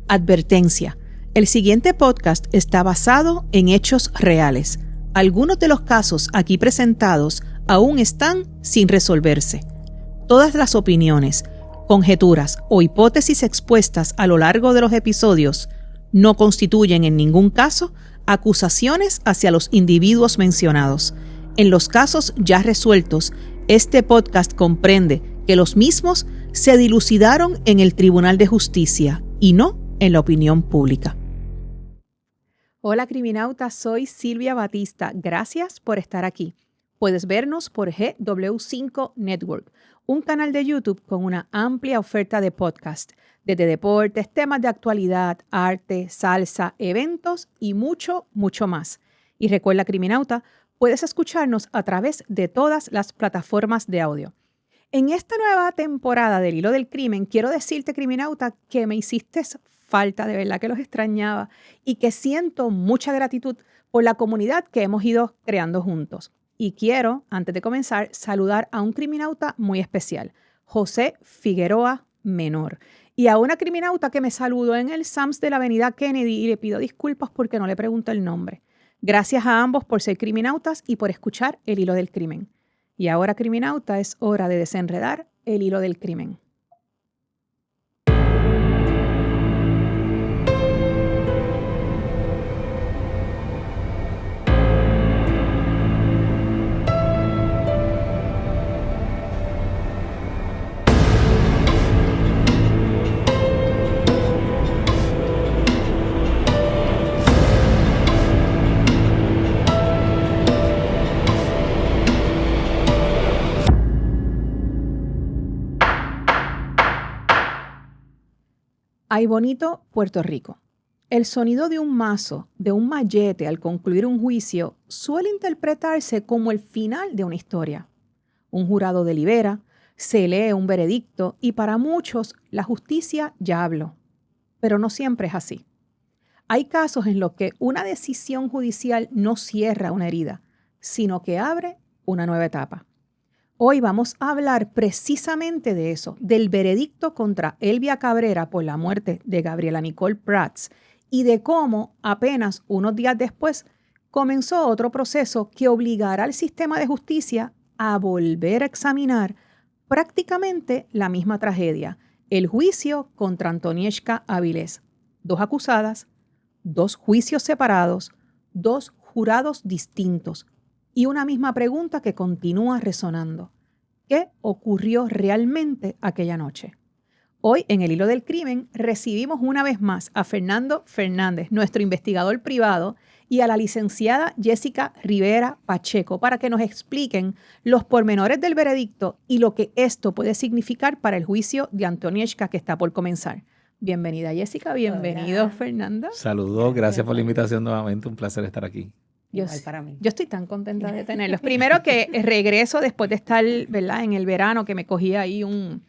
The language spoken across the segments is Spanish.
Advertencia. El siguiente podcast está basado en hechos reales. Algunos de los casos aquí presentados aún están sin resolverse. Todas las opiniones, conjeturas o hipótesis expuestas a lo largo de los episodios no constituyen en ningún caso acusaciones hacia los individuos mencionados. En los casos ya resueltos, este podcast comprende que los mismos se dilucidaron en el Tribunal de Justicia y no en la opinión pública. Hola criminautas, soy Silvia Batista. Gracias por estar aquí. Puedes vernos por GW5 Network, un canal de YouTube con una amplia oferta de podcast, desde deportes, temas de actualidad, arte, salsa, eventos y mucho, mucho más. Y recuerda, criminauta, puedes escucharnos a través de todas las plataformas de audio. En esta nueva temporada del Hilo del Crimen, quiero decirte, criminauta, que me hiciste falta, de verdad que los extrañaba y que siento mucha gratitud por la comunidad que hemos ido creando juntos. Y quiero, antes de comenzar, saludar a un criminauta muy especial, José Figueroa Menor, y a una criminauta que me saludó en el Sams de la avenida Kennedy y le pido disculpas porque no le pregunto el nombre. Gracias a ambos por ser criminautas y por escuchar el Hilo del Crimen. Y ahora, criminauta, es hora de desenredar el hilo del crimen. Aybonito, Puerto Rico. El sonido de un mazo, de un mallete al concluir un juicio, suele interpretarse como el final de una historia. Un jurado delibera, se lee un veredicto y para muchos la justicia ya habló. Pero no siempre es así. Hay casos en los que una decisión judicial no cierra una herida, sino que abre una nueva etapa. Hoy vamos a hablar precisamente de eso, del veredicto contra Elvia Cabrera por la muerte de Gabriela Nicole Prats y de cómo apenas unos días después comenzó otro proceso que obligará al sistema de justicia a volver a examinar prácticamente la misma tragedia, el juicio contra Antonieshka Avilés. 2 acusadas, 2 juicios separados, 2 jurados distintos y una misma pregunta que continúa resonando. ¿Qué ocurrió realmente aquella noche? Hoy, en el Hilo del Crimen, recibimos una vez más a Fernando Fernández, nuestro investigador privado, y a la licenciada Jessica Rivera Pacheco para que nos expliquen los pormenores del veredicto y lo que esto puede significar para el juicio de Antonieshka que está por comenzar. Bienvenida, Jessica. Bienvenido, hola. Fernando. Saludos, gracias por la invitación nuevamente. Un placer estar aquí. Yo estoy tan contenta de tenerlos. Primero que regreso después de estar, ¿verdad?, en el verano, que me cogí ahí un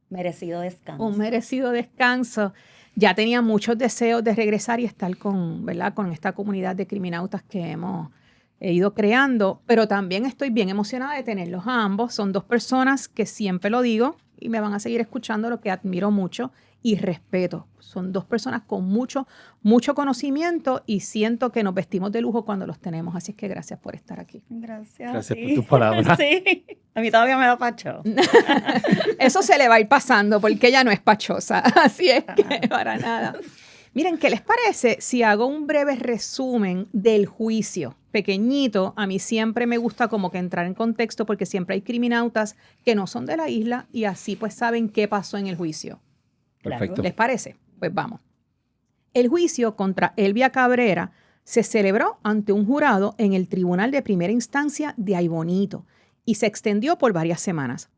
merecido descanso. Un merecido descanso. Ya tenía muchos deseos de regresar y estar con, ¿verdad?, con esta comunidad de criminautas que hemos ido creando, pero también estoy bien emocionada de tenerlos a ambos. Son 2 personas que siempre lo digo y me van a seguir escuchando, lo que admiro mucho y respeto. Son 2 personas con mucho conocimiento y siento que nos vestimos de lujo cuando los tenemos. Así es que gracias por estar aquí. Gracias sí. Por tus palabras. Sí, a mí todavía me da pacho. Eso se le va a ir pasando porque ella no es pachosa. Así es que para nada. Miren, ¿qué les parece si hago un breve resumen del juicio? Pequeñito, a mí siempre me gusta como que entrar en contexto porque siempre hay criminautas que no son de la isla y así pues saben qué pasó en el juicio. Perfecto. ¿Les parece? Pues vamos. El juicio contra Elvia Cabrera se celebró ante un jurado en el Tribunal de Primera Instancia de Aybonito y se extendió por varias semanas.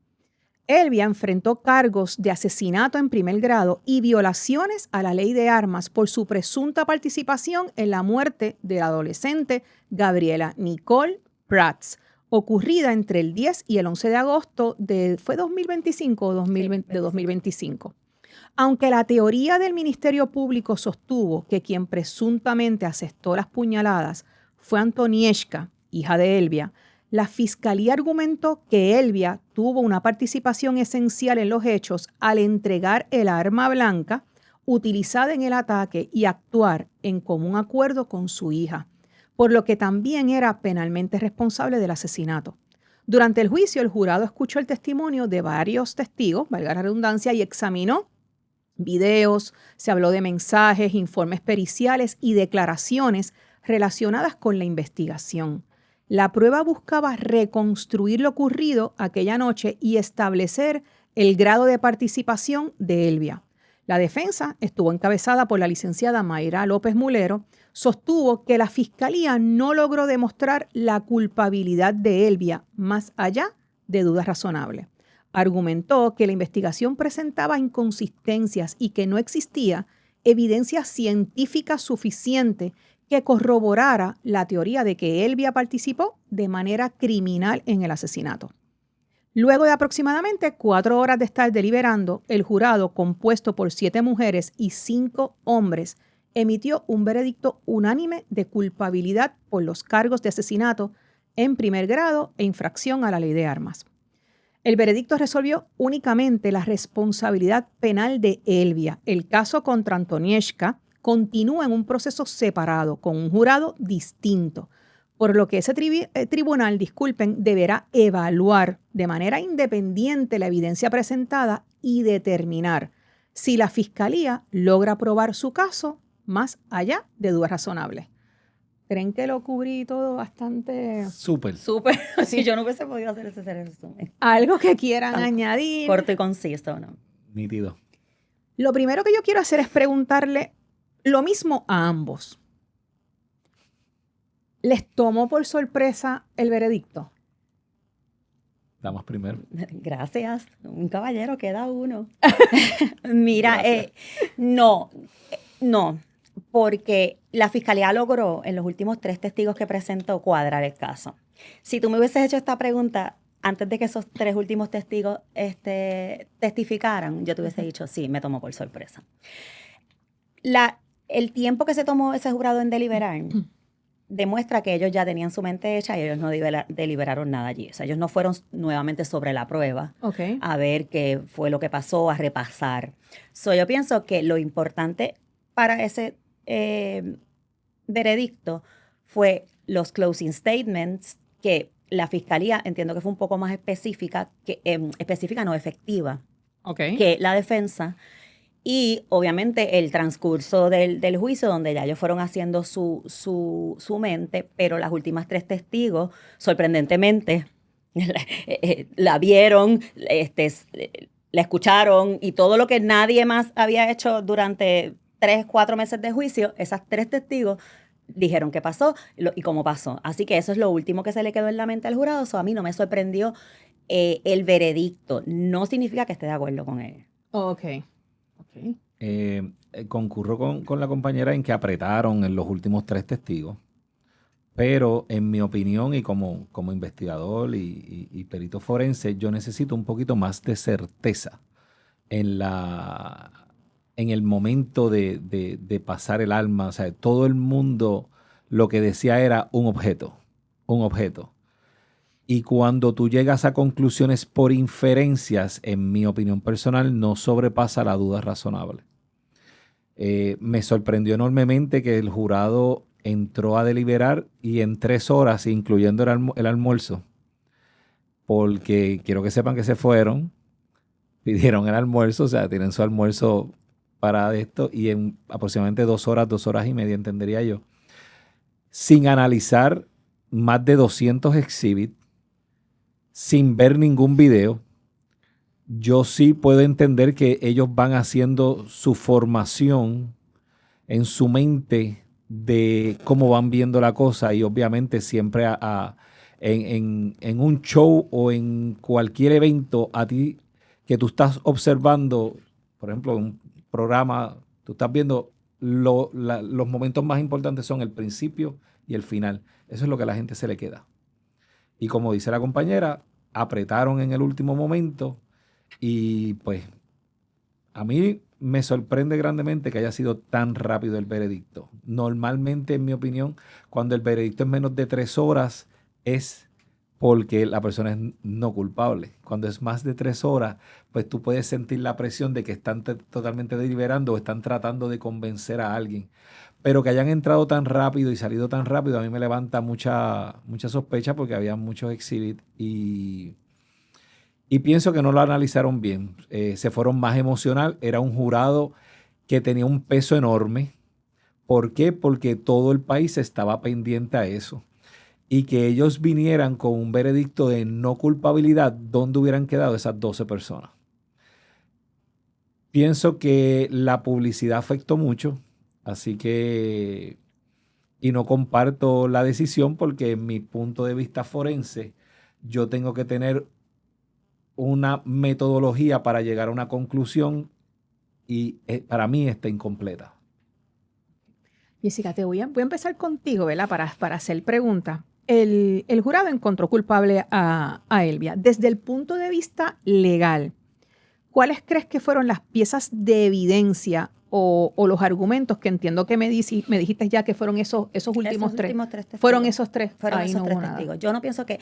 Elvia enfrentó cargos de asesinato en primer grado y violaciones a la ley de armas por su presunta participación en la muerte de la adolescente Gabriela Nicole Prats, ocurrida entre el 10 y el 11 de agosto ¿fue 2025 o 2025? Aunque la teoría del Ministerio Público sostuvo que quien presuntamente asestó las puñaladas fue Antonieshka, hija de Elvia, la Fiscalía argumentó que Elvia tuvo una participación esencial en los hechos al entregar el arma blanca utilizada en el ataque y actuar en común acuerdo con su hija, por lo que también era penalmente responsable del asesinato. Durante el juicio, el jurado escuchó el testimonio de varios testigos, valga la redundancia, y examinó videos, se habló de mensajes, informes periciales y declaraciones relacionadas con la investigación. La prueba buscaba reconstruir lo ocurrido aquella noche y establecer el grado de participación de Elvia. La defensa estuvo encabezada por la licenciada Mayra López Mulero, sostuvo que la fiscalía no logró demostrar la culpabilidad de Elvia más allá de dudas razonables. Argumentó que la investigación presentaba inconsistencias y que no existía evidencia científica suficiente que corroborara la teoría de que Elvia participó de manera criminal en el asesinato. Luego de aproximadamente 4 horas de estar deliberando, el jurado, compuesto por 7 mujeres y 5 hombres, emitió un veredicto unánime de culpabilidad por los cargos de asesinato en primer grado e infracción a la ley de armas. El veredicto resolvió únicamente la responsabilidad penal de Elvia. El caso contra Antonieshka continúa en un proceso separado, con un jurado distinto, por lo que ese tribunal, deberá evaluar de manera independiente la evidencia presentada y determinar si la fiscalía logra probar su caso más allá de dudas razonables. ¿Creen que lo cubrí todo bastante? Súper. Súper. Sí, yo no hubiese podido hacer ese resumen. ¿Algo que quieran Tan añadir? Corto y conciso, ¿no? Nítido. Lo primero que yo quiero hacer es preguntarle lo mismo a ambos. ¿Les tomó por sorpresa el veredicto? Damas primero. Gracias. Un caballero queda uno. Mira, no, porque la fiscalía logró en los últimos 3 testigos que presentó cuadrar el caso. Si tú me hubieses hecho esta pregunta antes de que esos 3 últimos testigos testificaran, yo te hubiese dicho, sí, me tomó por sorpresa. El tiempo que se tomó ese jurado en deliberar demuestra que ellos ya tenían su mente hecha y ellos no deliberaron nada allí. O sea, ellos no fueron nuevamente sobre la prueba a ver qué fue lo que pasó, a repasar. Yo pienso que lo importante para ese veredicto fue los closing statements, que la fiscalía entiendo que fue un poco más específica, efectiva, que la defensa. Y obviamente el transcurso del juicio, donde ya ellos fueron haciendo su mente, pero las últimas 3 testigos, sorprendentemente, la vieron, la escucharon, y todo lo que nadie más había hecho durante 3-4 meses de juicio, esas 3 testigos dijeron qué pasó y cómo pasó. Así que eso es lo último que se le quedó en la mente al jurado. A mí no me sorprendió el veredicto. No significa que esté de acuerdo con él. Concurro con la compañera en que apretaron en los últimos 3 testigos, pero en mi opinión y como investigador y perito forense, yo necesito un poquito más de certeza en el momento de pasar el arma. O sea, todo el mundo lo que decía era un objeto. Y cuando tú llegas a conclusiones por inferencias, en mi opinión personal, no sobrepasa la duda razonable. Me sorprendió enormemente que el jurado entró a deliberar y en 3 horas, incluyendo el almuerzo, porque quiero que sepan que se fueron, pidieron el almuerzo, o sea, tienen su almuerzo para esto, y en aproximadamente 2 horas, 2 horas y media, entendería yo, sin analizar más de 200 exhibits, sin ver ningún video. Yo sí puedo entender que ellos van haciendo su formación en su mente de cómo van viendo la cosa, y obviamente siempre en un show o en cualquier evento, a ti que tú estás observando, por ejemplo, un programa, tú estás viendo los momentos más importantes son el principio y el final. Eso es lo que a la gente se le queda. Y como dice la compañera, apretaron en el último momento y pues a mí me sorprende grandemente que haya sido tan rápido el veredicto. Normalmente, en mi opinión, cuando el veredicto es menos de 3 horas es porque la persona es no culpable. Cuando es más de 3 horas, pues tú puedes sentir la presión de que están totalmente deliberando o están tratando de convencer a alguien. Pero que hayan entrado tan rápido y salido tan rápido, a mí me levanta mucha sospecha porque había muchos exhibits y pienso que no lo analizaron bien. Se fueron más emocional. Era un jurado que tenía un peso enorme. ¿Por qué? Porque todo el país estaba pendiente a eso. Y que ellos vinieran con un veredicto de no culpabilidad, ¿dónde hubieran quedado esas 12 personas? Pienso que la publicidad afectó mucho, así que, y no comparto la decisión porque en mi punto de vista forense, yo tengo que tener una metodología para llegar a una conclusión y para mí está incompleta. Jessica, voy a empezar contigo, ¿verdad? Para hacer preguntas. El jurado encontró culpable a Elvia. Desde el punto de vista legal, ¿cuáles crees que fueron las piezas de evidencia o los argumentos que entiendo que me dijiste ya que fueron esos últimos tres testigos? Fueron esos tres. Fueron esos tres testigos. Yo no pienso que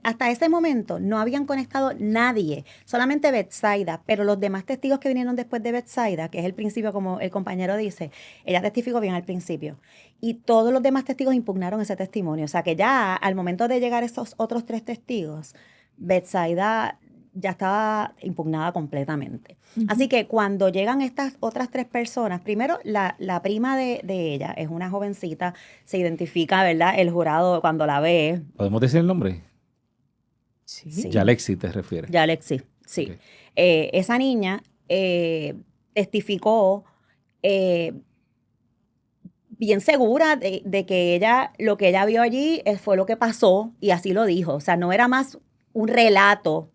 hasta ese momento no habían conectado nadie, solamente Betsaida, pero los demás testigos que vinieron después de Betsaida, que es el principio, como el compañero dice, ella testificó bien al principio. Y todos los demás testigos impugnaron ese testimonio. O sea que ya al momento de llegar esos otros tres testigos, Betsaida ya estaba impugnada completamente. Uh-huh. Así que cuando llegan estas otras tres personas, primero la prima de ella es una jovencita, se identifica, ¿verdad? El jurado cuando la ve. ¿Podemos decir el nombre? Sí. Yalexi te refieres. Yalexi, sí. Okay. Esa niña testificó bien segura de que lo que ella vio allí fue lo que pasó y así lo dijo. O sea, no era más un relato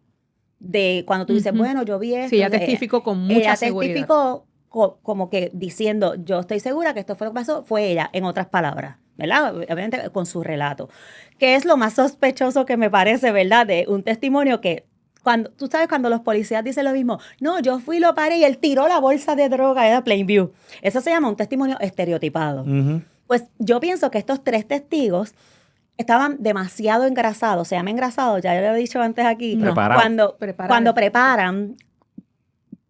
de cuando tú dices, bueno, yo vi esto. Sí, ella testificó con mucha seguridad. Ella testificó como que diciendo, yo estoy segura que esto fue lo que pasó, fue ella, en otras palabras, ¿verdad? Obviamente con su relato. Que es lo más sospechoso que me parece, ¿verdad? De un testimonio que, tú sabes, cuando los policías dicen lo mismo, no, yo fui, lo paré y él tiró la bolsa de droga, era Plainview. Eso se llama un testimonio estereotipado. Uh-huh. Pues yo pienso que estos tres testigos estaban demasiado engrasados, se llama engrasado, ya lo he dicho antes aquí. No. Cuando preparan,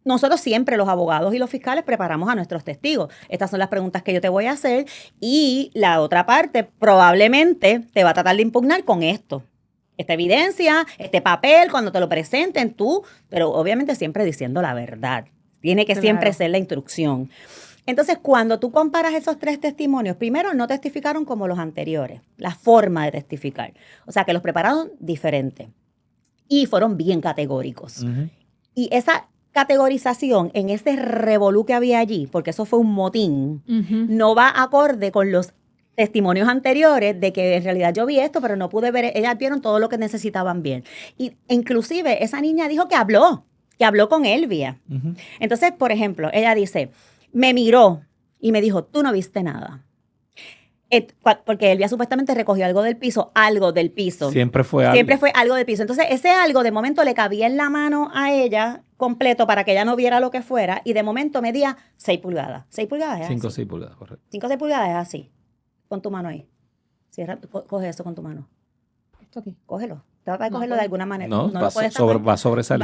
nosotros siempre los abogados y los fiscales preparamos a nuestros testigos. Estas son las preguntas que yo te voy a hacer y la otra parte probablemente te va a tratar de impugnar con esto. Esta evidencia, este papel, cuando te lo presenten tú, pero obviamente siempre diciendo la verdad. Tiene que siempre ser la instrucción. Entonces, cuando tú comparas esos tres testimonios, primero no testificaron como los anteriores, la forma de testificar. O sea, que los prepararon diferente y fueron bien categóricos. Uh-huh. Y esa categorización en ese revolú que había allí, porque eso fue un motín, uh-huh, no va acorde con los testimonios anteriores de que en realidad yo vi esto, pero no pude ver, ellas vieron todo lo que necesitaban ver. Y inclusive esa niña dijo que habló con Elvia. Uh-huh. Entonces, por ejemplo, ella dice, me miró y me dijo, tú no viste nada. Porque Elvia supuestamente recogió algo del piso. Siempre fue algo del piso. Entonces, ese algo de momento le cabía en la mano a ella completo para que ella no viera lo que fuera y de momento medía 6 pulgadas. 6 pulgadas es 5 o así. 6 pulgadas, correcto. 5 o 6 pulgadas es así. Con tu mano ahí. Cierra, coge eso con tu mano. Esto aquí, cógelo. Trata de cogerlo de alguna manera. No va a sobresalir. Va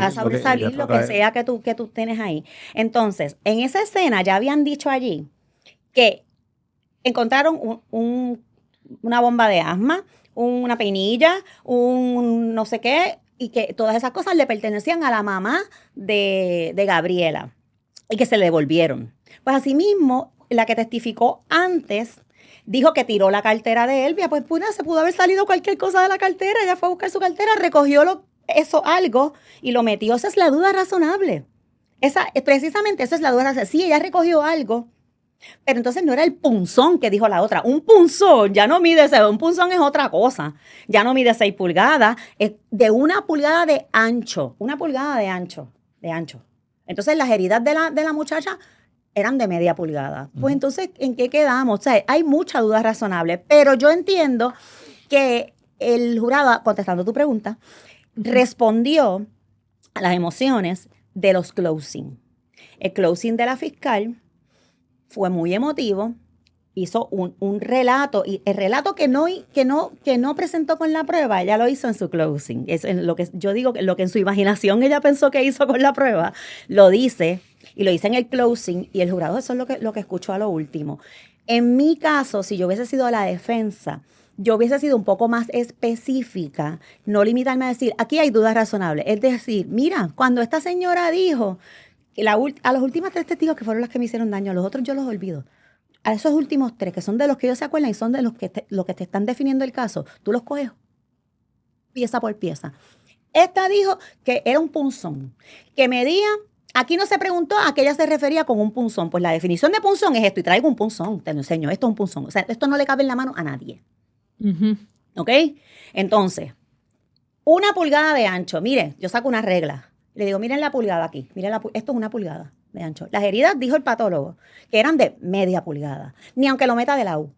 a sobresalir lo que sea que tú tienes ahí. Entonces, en esa escena ya habían dicho allí que encontraron una bomba de asma, una peinilla, un no sé qué, y que todas esas cosas le pertenecían a la mamá de Gabriela y que se le devolvieron. Pues asimismo, la que testificó antes dijo que tiró la cartera de Elvia, pues se pudo haber salido cualquier cosa de la cartera, ella fue a buscar su cartera, recogió algo y lo metió. Esa es la duda razonable. Precisamente esa es la duda razonable. Sí, ella recogió algo, pero entonces no era el punzón que dijo la otra. Un punzón ya no mide, un punzón es otra cosa. Ya no mide 6 pulgadas, es de 1 pulgada de ancho. 1 pulgada de ancho. Entonces las heridas de la muchacha eran de media pulgada. Pues entonces, ¿en qué quedamos? O sea, hay mucha duda razonable, pero yo entiendo que el jurado, contestando tu pregunta, respondió a las emociones de los closing. El closing de la fiscal fue muy emotivo hizo un relato, y el relato que no presentó con la prueba, ella lo hizo en su closing. Es en lo que yo digo, lo que en su imaginación ella pensó que hizo con la prueba, lo dice, y lo dice en el closing, y el jurado eso es lo que escuchó a lo último. En mi caso, si yo hubiese sido la defensa, yo hubiese sido un poco más específica, no limitarme a decir, aquí hay dudas razonables. Es decir, mira, cuando esta señora dijo, que a los últimos 3 testigos que fueron los que me hicieron daño, a los otros yo los olvido. A esos últimos 3, que son de los que ellos se acuerdan y son de los que te están definiendo el caso, tú los coges pieza por pieza. Esta dijo que era un punzón, que medía, aquí no se preguntó a qué ella se refería con un punzón. Pues la definición de punzón es esto, y traigo un punzón, te lo enseño, esto es un punzón. O sea, esto no le cabe en la mano a nadie. ¿Ok? Entonces, 1 pulgada de ancho. Mire, yo saco una regla. Le digo, miren la pulgada aquí. Miren esto es 1 pulgada de ancho. Las heridas, dijo el patólogo, que eran de media pulgada. Ni aunque lo meta de la U. O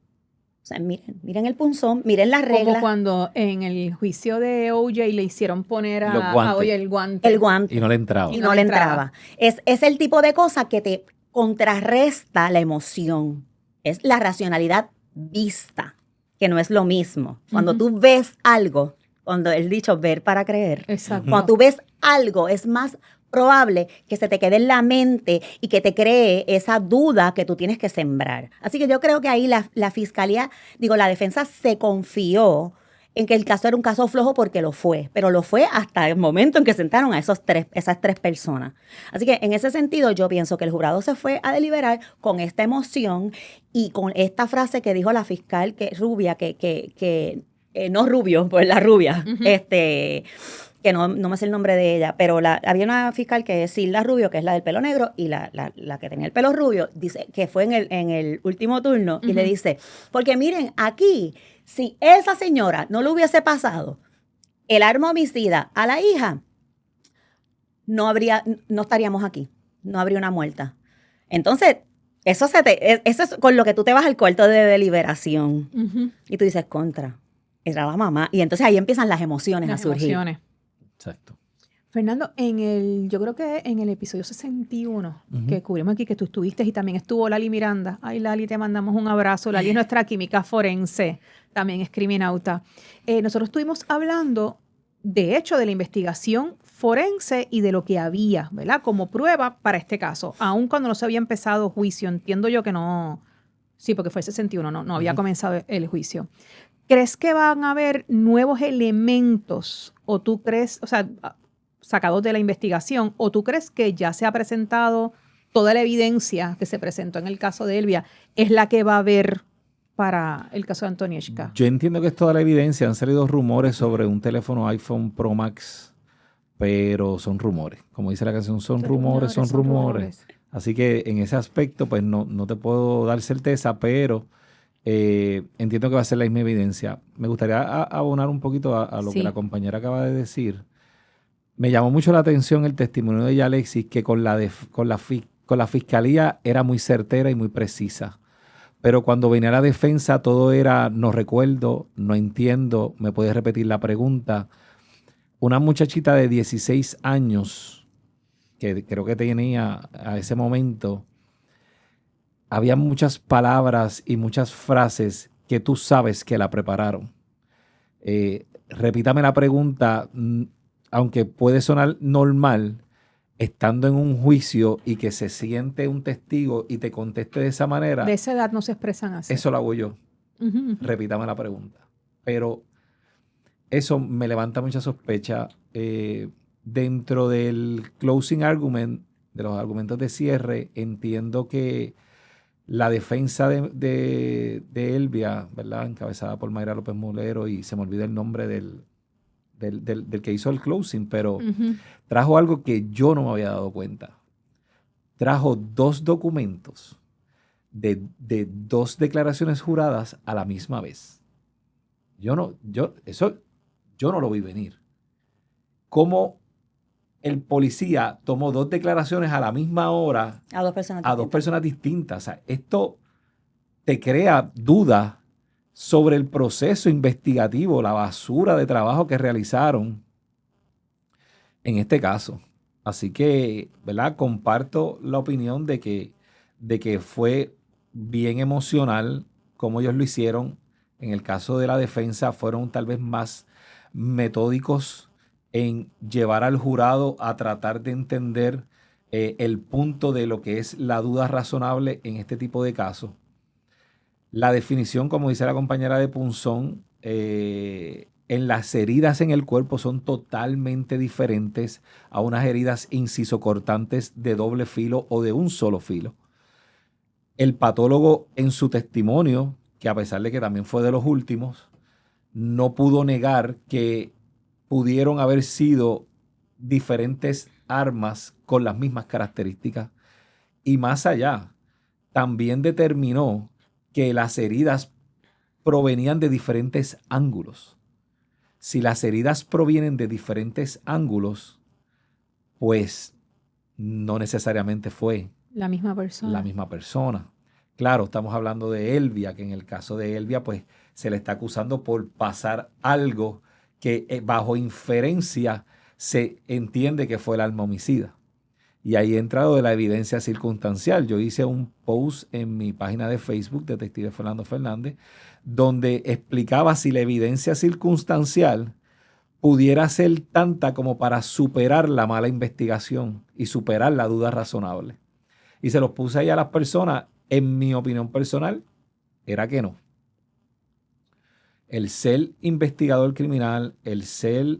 sea, miren el punzón, miren las reglas. Como cuando en el juicio de O.J. le hicieron poner a OJ el guante. El guante. Y no le entraba. Y no le entraba. Es el tipo de cosa que te contrarresta la emoción. Es la racionalidad vista, que no es lo mismo. Cuando tú ves algo, cuando el dicho ver para creer, exacto, cuando tú ves algo es más probable que se te quede en la mente y que te cree esa duda que tú tienes que sembrar. Así que yo creo que ahí la fiscalía, la defensa se confió en que el caso era un caso flojo porque lo fue, pero lo fue hasta el momento en que sentaron a esas 3 personas. Así que en ese sentido yo pienso que el jurado se fue a deliberar con esta emoción y con esta frase que dijo la fiscal, que rubia, que no Rubio, pues la rubia, que no me sé el nombre de ella, pero había una fiscal que es Silda Rubio, que es la del pelo negro, y la que tenía el pelo rubio, dice que fue en el último turno, y le dice, porque miren, aquí, si esa señora no le hubiese pasado el arma homicida a la hija, no estaríamos aquí, no habría una muerta. Entonces, eso es con lo que tú te vas al cuarto de deliberación, y tú dices, era la mamá, y entonces ahí empiezan las emociones a surgir. Exacto. Fernando, yo creo que en el episodio 61 que cubrimos aquí, que tú estuviste y también estuvo Lali Miranda. Ay, Lali, te mandamos un abrazo. Lali es nuestra química forense, también es criminauta. Nosotros estuvimos hablando, de hecho, de la investigación forense y de lo que había, ¿verdad? Como prueba para este caso. Aun cuando no se había empezado juicio, entiendo yo que no. Sí, porque fue el 61, no había comenzado el juicio. ¿Crees que van a haber nuevos elementos o tú crees, o sea, sacados de la investigación, o tú crees que ya se ha presentado toda la evidencia que se presentó en el caso de Elvia, es la que va a haber para el caso de Antonieshka? Yo entiendo que es toda la evidencia. Han salido rumores sobre un teléfono iPhone Pro Max, pero son rumores. Como dice la canción, son rumores. Así que en ese aspecto, pues no te puedo dar certeza, pero entiendo que va a ser la misma evidencia. Me gustaría abonar un poquito a lo que la compañera acaba de decir. Me llamó mucho la atención el testimonio de Alexis, que con la fiscalía era muy certera y muy precisa. Pero cuando venía la defensa, todo era no recuerdo, no entiendo, me puedes repetir la pregunta. Una muchachita de 16 años, que creo que tenía a ese momento, había muchas palabras y muchas frases que tú sabes que la prepararon. Repítame la pregunta, aunque puede sonar normal, estando en un juicio y que se siente un testigo y te conteste de esa manera. De esa edad no se expresan así. Eso lo hago yo. Repítame la pregunta. Pero eso me levanta mucha sospecha. Dentro del closing argument, de los argumentos de cierre, entiendo que la defensa de Elvia, ¿verdad?, encabezada por Mayra López Mulero, y se me olvida el nombre del que hizo el closing, pero trajo algo que yo no me había dado cuenta. Trajo 2 documentos de 2 declaraciones juradas a la misma vez. Yo no lo vi venir. Cómo el policía tomó 2 declaraciones a la misma hora a dos personas distintas. O sea, esto te crea dudas sobre el proceso investigativo, la basura de trabajo que realizaron en este caso. Así que, ¿verdad?, comparto la opinión de que fue bien emocional, como ellos lo hicieron. En el caso de la defensa fueron tal vez más metódicos en llevar al jurado a tratar de entender el punto de lo que es la duda razonable en este tipo de casos. La definición, como dice la compañera de punzón, en las heridas en el cuerpo son totalmente diferentes a unas heridas incisocortantes de doble filo o de un solo filo. El patólogo en su testimonio, que a pesar de que también fue de los últimos, no pudo negar que pudieron haber sido diferentes armas con las mismas características. Y más allá, también determinó que las heridas provenían de diferentes ángulos. Si las heridas provienen de diferentes ángulos, pues no necesariamente fue la misma persona. Claro, estamos hablando de Elvia, que en el caso de Elvia, pues se le está acusando por pasar algo que bajo inferencia se entiende que fue el alma homicida. Y ahí ha entrado de la evidencia circunstancial. Yo hice un post en mi página de Facebook, Detective Fernando Fernández, donde explicaba si la evidencia circunstancial pudiera ser tanta como para superar la mala investigación y superar la duda razonable. Y se los puse ahí a las personas. En mi opinión personal, era que no. El ser investigador criminal, el ser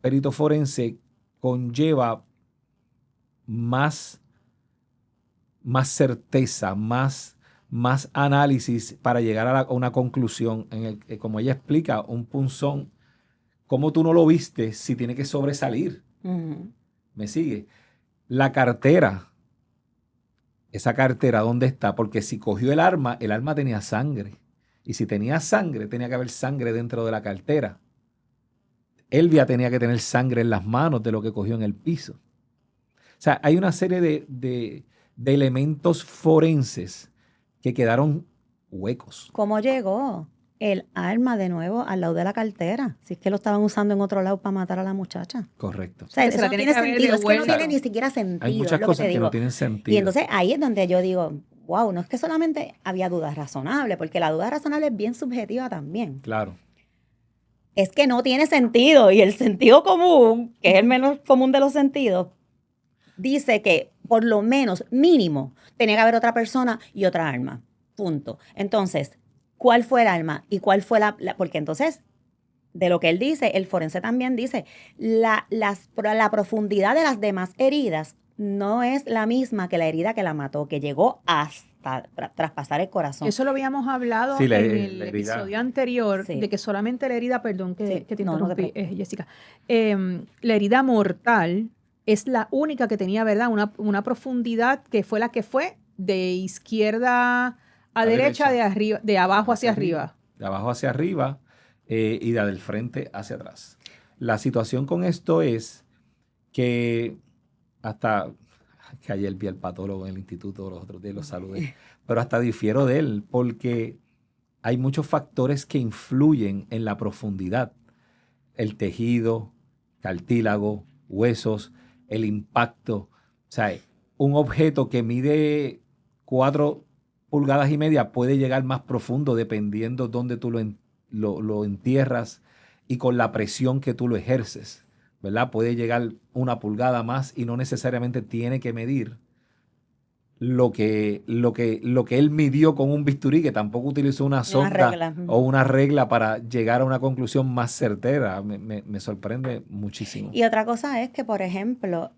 perito forense conlleva más certeza, más análisis para llegar a una conclusión. Como ella explica, un punzón, ¿cómo tú no lo viste si tiene que sobresalir? Uh-huh. ¿Me sigue? La cartera. Esa cartera, ¿dónde está? Porque si cogió el arma tenía sangre. Y si tenía sangre, tenía que haber sangre dentro de la cartera. Elvia tenía que tener sangre en las manos de lo que cogió en el piso. O sea, hay una serie de elementos forenses que quedaron huecos. ¿Cómo llegó el arma de nuevo al lado de la cartera? Si es que lo estaban usando en otro lado para matar a la muchacha. Correcto. O sea, eso no tiene sentido. Es que no tiene ni siquiera sentido. Hay muchas cosas que no tienen sentido. Y entonces ahí es donde yo digo, wow, no es que solamente había dudas razonables, porque la duda razonable es bien subjetiva también. Claro. Es que no tiene sentido. Y el sentido común, que es el menos común de los sentidos, dice que por lo menos, mínimo, tenía que haber otra persona y otra arma. Punto. Entonces, ¿cuál fue el arma? ¿Y cuál fue porque entonces, de lo que él dice, el forense también dice, la profundidad de las demás heridas no es la misma que la herida que la mató, que llegó hasta traspasar el corazón. Eso lo habíamos hablado en el episodio anterior, de que solamente la herida, perdón que te interrumpí, Jessica, la herida mortal es la única que tenía, ¿verdad? Una profundidad que fue la que fue de izquierda a derecha, de abajo hacia arriba. De abajo hacia arriba y de del frente hacia atrás. La situación con esto es que hasta que ayer vi al patólogo en el instituto, los otros días lo saludé, pero hasta difiero de él porque hay muchos factores que influyen en la profundidad. El tejido, cartílago, huesos, el impacto. O sea, un objeto que mide 4,5 pulgadas puede llegar más profundo dependiendo dónde tú lo entierras y con la presión que tú lo ejerces, ¿verdad? Puede llegar 1 pulgada más y no necesariamente tiene que medir lo que él midió con un bisturí, que tampoco utilizó una sonda o una regla para llegar a una conclusión más certera. Me sorprende muchísimo. Y otra cosa es que, por ejemplo,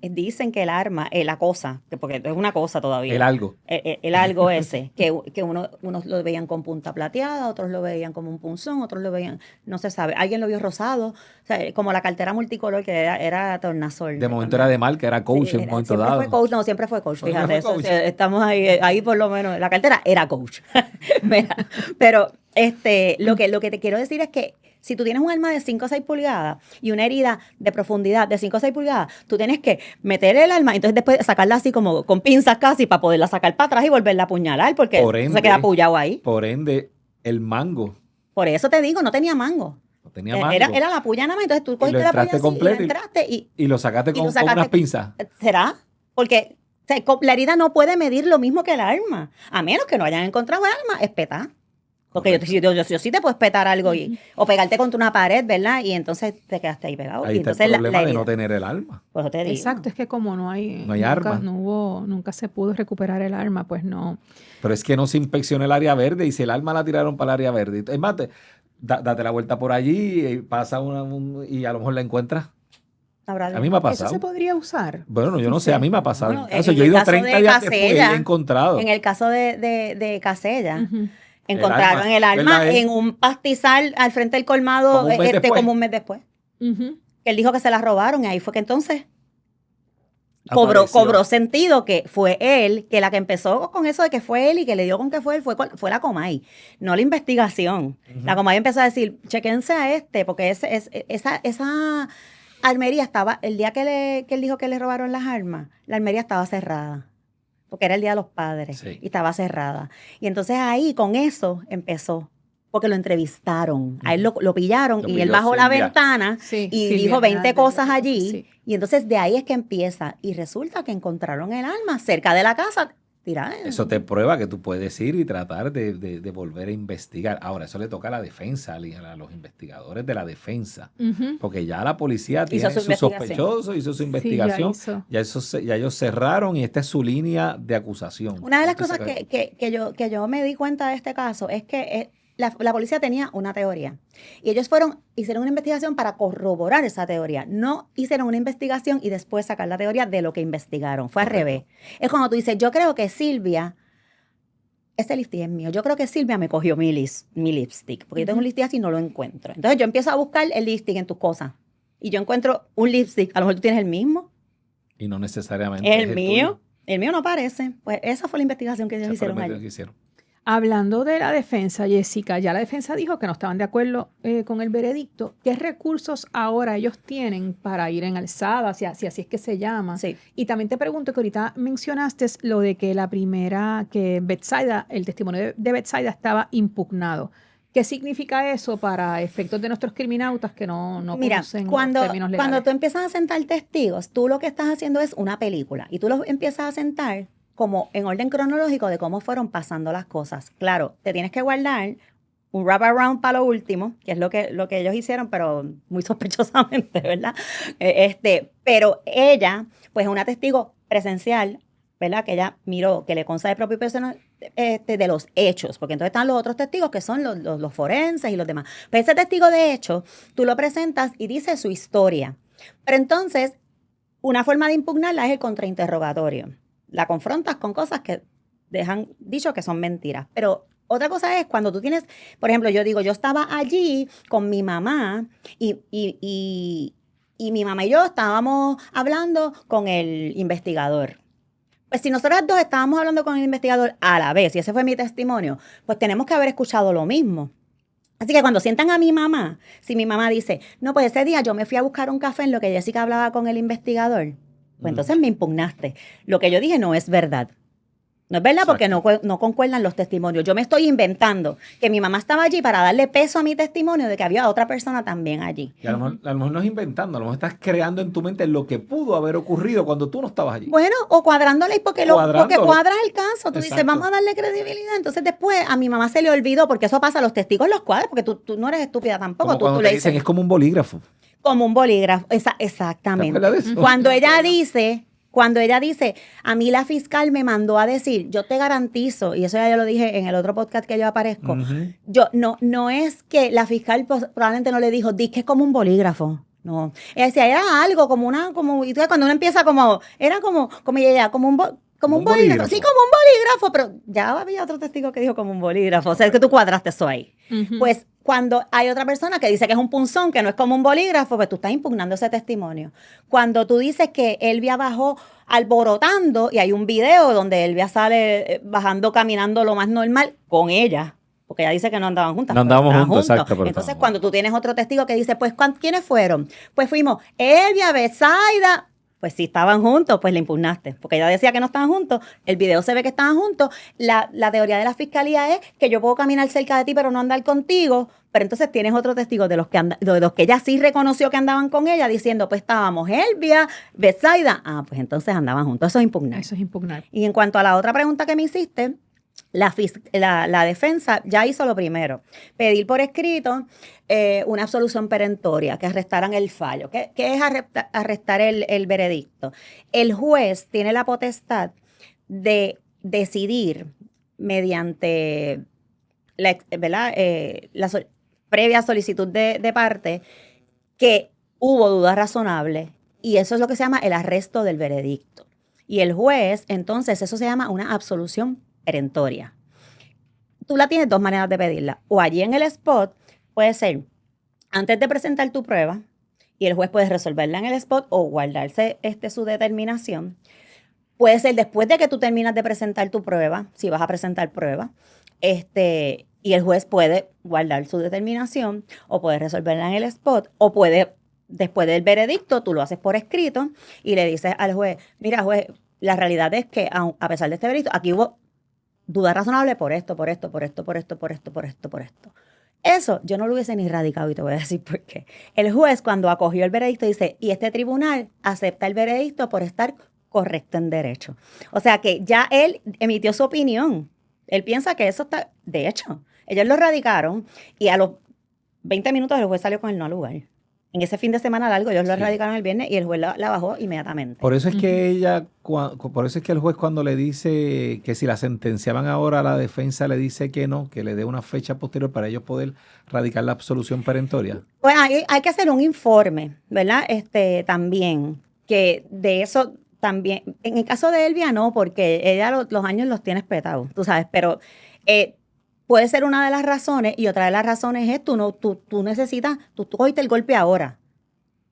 dicen que el arma, la cosa, porque es una cosa todavía. El algo. El algo ese, que unos lo veían con punta plateada, otros lo veían como un punzón, otros lo veían, no se sabe. Alguien lo vio rosado, o sea, como la cartera multicolor que era tornasol. De momento era de marca, era coach en un momento dado. Siempre fue coach, fíjate. Estamos ahí por lo menos. La cartera era coach. Pero lo que te quiero decir es que si tú tienes un arma de 5 o 6 pulgadas y una herida de profundidad de 5 o 6 pulgadas, tú tienes que meter el arma y entonces después sacarla así como con pinzas casi para poderla sacar para atrás y volverla a apuñalar porque se queda apoyado ahí. Por ende, el mango. Por eso te digo, no tenía mango. No tenía mango. Era la puya nada más, entonces tú cogiste la puya así y lo entraste y lo sacaste con unas pinzas. ¿Será? Porque O sea, la herida no puede medir lo mismo que el arma, a menos que no hayan encontrado el arma, espetar. Porque yo sí te puedo espetar algo o pegarte contra una pared, ¿verdad? Y entonces te quedaste ahí pegado. Ahí y entonces está el problema de no tener el arma. Pues te digo. Exacto, es que como no hay arma. Nunca se pudo recuperar el arma, pues no. Pero es que no se inspecciona el área verde y si el arma la tiraron para el área verde. Es más, date la vuelta por allí y pasa y a lo mejor la encuentras. A mí me ha pasado. ¿Eso se podría usar? Bueno, yo no sé, a mí me ha pasado. Bueno, yo he ido 30 días después y he encontrado. En el caso de Casella, encontraron el arma en un pastizal al frente del colmado como un mes después. Él dijo que se la robaron y ahí fue que entonces cobró sentido que fue él, que la que empezó con eso de que fue él y que le dio con que fue él fue la Comay, no la investigación. La Comay empezó a decir, chequense a porque esa armería estaba, el día que él dijo que le robaron las armas, la armería estaba cerrada. Porque era el Día de los Padres y estaba cerrada. Y entonces ahí con eso empezó, porque lo entrevistaron. A él lo pillaron y él bajó la ventana y dijo 20 cosas allí. Sí. Y entonces de ahí es que empieza. Y resulta que encontraron el arma cerca de la casa. Eso te prueba que tú puedes ir y tratar de volver a investigar. Ahora, eso le toca a la defensa, a los investigadores de la defensa. Porque ya la policía tiene su sospechoso, hizo su investigación. Ya ellos cerraron y esta es su línea de acusación. Una de las cosas que yo me di cuenta de este caso es que la policía tenía una teoría. Y ellos hicieron una investigación para corroborar esa teoría. No hicieron una investigación y después sacar la teoría de lo que investigaron. Fue al revés. Es cuando tú dices, yo creo que Silvia, este lipstick es mío, yo creo que Silvia me cogió mi lipstick. Porque yo tengo un lipstick así y no lo encuentro. Entonces yo empiezo a buscar el lipstick en tus cosas. Y yo encuentro un lipstick, a lo mejor tú tienes el mismo. Y no necesariamente es el mío. Tuyo. El mío no aparece. Pues esa fue la investigación que ellos hicieron ahí. Hablando de la defensa, Jessica, ya la defensa dijo que no estaban de acuerdo con el veredicto. ¿Qué recursos ahora ellos tienen para ir en alzada, si así es que se llama? Sí. Y también te pregunto que ahorita mencionaste lo de que el testimonio de Betsaida estaba impugnado. ¿Qué significa eso para efectos de nuestros criminautas que no conocen los términos legales? Cuando tú empiezas a sentar testigos, tú lo que estás haciendo es una película y tú los empiezas a sentar como en orden cronológico de cómo fueron pasando las cosas. Claro, te tienes que guardar un wraparound para lo último, que es lo que ellos hicieron, pero muy sospechosamente, ¿verdad? Pero ella, pues es una testigo presencial, ¿verdad? Que ella miró, que le consta de propio personal de los hechos, porque entonces están los otros testigos que son los forenses y los demás. Pero ese testigo de hecho, tú lo presentas y dice su historia. Pero entonces, una forma de impugnarla es el contrainterrogatorio. La confrontas con cosas que dejan dicho que son mentiras. Pero otra cosa es cuando tú tienes, por ejemplo, yo digo, yo estaba allí con mi mamá y mi mamá y yo estábamos hablando con el investigador. Pues si nosotras dos estábamos hablando con el investigador a la vez, y ese fue mi testimonio, pues tenemos que haber escuchado lo mismo. Así que cuando sientan a mi mamá, si mi mamá dice, no, pues ese día yo me fui a buscar un café en lo que Jessica hablaba con el investigador, pues entonces me impugnaste. Lo que yo dije no es verdad. No es verdad porque no concuerdan los testimonios. Yo me estoy inventando que mi mamá estaba allí para darle peso a mi testimonio de que había otra persona también allí. Y a lo mejor no es inventando, a lo mejor estás creando en tu mente lo que pudo haber ocurrido cuando tú no estabas allí. Bueno, o cuadrándole porque cuadras el caso. Tú dices, vamos a darle credibilidad. Entonces después a mi mamá se le olvidó, porque eso pasa, los testigos los cuadran, porque tú no eres estúpida tampoco. Como cuando te dicen, es como un bolígrafo. Como un bolígrafo, exactamente. Cuando ella dice, a mí la fiscal me mandó a decir, yo te garantizo, y eso ya yo lo dije en el otro podcast que yo aparezco, yo no es que la fiscal probablemente no le dijo, di que es como un bolígrafo. No, ella decía, era algo y entonces cuando uno empieza era como un bolígrafo. Sí, como un bolígrafo, pero ya había otro testigo que dijo como un bolígrafo. O sea, es que tú cuadraste eso ahí. Pues cuando hay otra persona que dice que es un punzón, que no es como un bolígrafo, pues tú estás impugnando ese testimonio. Cuando tú dices que Elvia bajó alborotando y hay un video donde Elvia sale bajando, caminando lo más normal con ella, porque ella dice que no andaban juntas. No andábamos juntos, exacto. Entonces, cuando tú tienes otro testigo que dice, pues, ¿quiénes fueron? Pues fuimos Elvia, Betsaida. Pues si estaban juntos, pues le impugnaste. Porque ella decía que no estaban juntos. El video se ve que estaban juntos. La teoría de la fiscalía es que yo puedo caminar cerca de ti, pero no andar contigo. Pero entonces tienes otro testigo de los que ella sí reconoció que andaban con ella, diciendo, pues estábamos Elvia, Betsaida. Ah, pues entonces andaban juntos. Eso es impugnar. Eso es impugnar. Y en cuanto a la otra pregunta que me hiciste, la defensa ya hizo lo primero, pedir por escrito una absolución perentoria, que arrestaran el fallo. ¿Qué es arrestar el veredicto? El juez tiene la potestad de decidir mediante la previa solicitud de parte que hubo duda razonable, y eso es lo que se llama el arresto del veredicto. Y el juez, entonces, eso se llama una absolución perentoria. Tú la tienes dos maneras de pedirla. O allí en el spot, puede ser antes de presentar tu prueba, y el juez puede resolverla en el spot o guardarse su determinación. Puede ser después de que tú terminas de presentar tu prueba, si vas a presentar prueba, y el juez puede guardar su determinación, o puede resolverla en el spot, o puede, después del veredicto, tú lo haces por escrito y le dices al juez, mira, juez, la realidad es que a pesar de este veredicto, aquí hubo duda razonable por esto. Eso yo no lo hubiese ni radicado, y te voy a decir por qué. El juez, cuando acogió el veredicto, dice, y este tribunal acepta el veredicto por estar correcto en derecho. O sea que ya él emitió su opinión. Él piensa que eso está, de hecho, ellos lo radicaron y a los 20 minutos el juez salió con el no al lugar. En ese fin de semana largo, ellos lo radicaron el viernes y el juez la bajó inmediatamente. Por eso es que por eso es que el juez, cuando le dice que si la sentenciaban ahora, la defensa le dice que no, que le dé una fecha posterior para ellos poder radicar la absolución perentoria. Pues hay que hacer un informe, ¿verdad? También, que de eso también, en el caso de Elvia no, porque ella los años los tiene espetados, tú sabes, pero puede ser una de las razones, y otra de las razones es tú necesitas, tú cogiste el golpe ahora,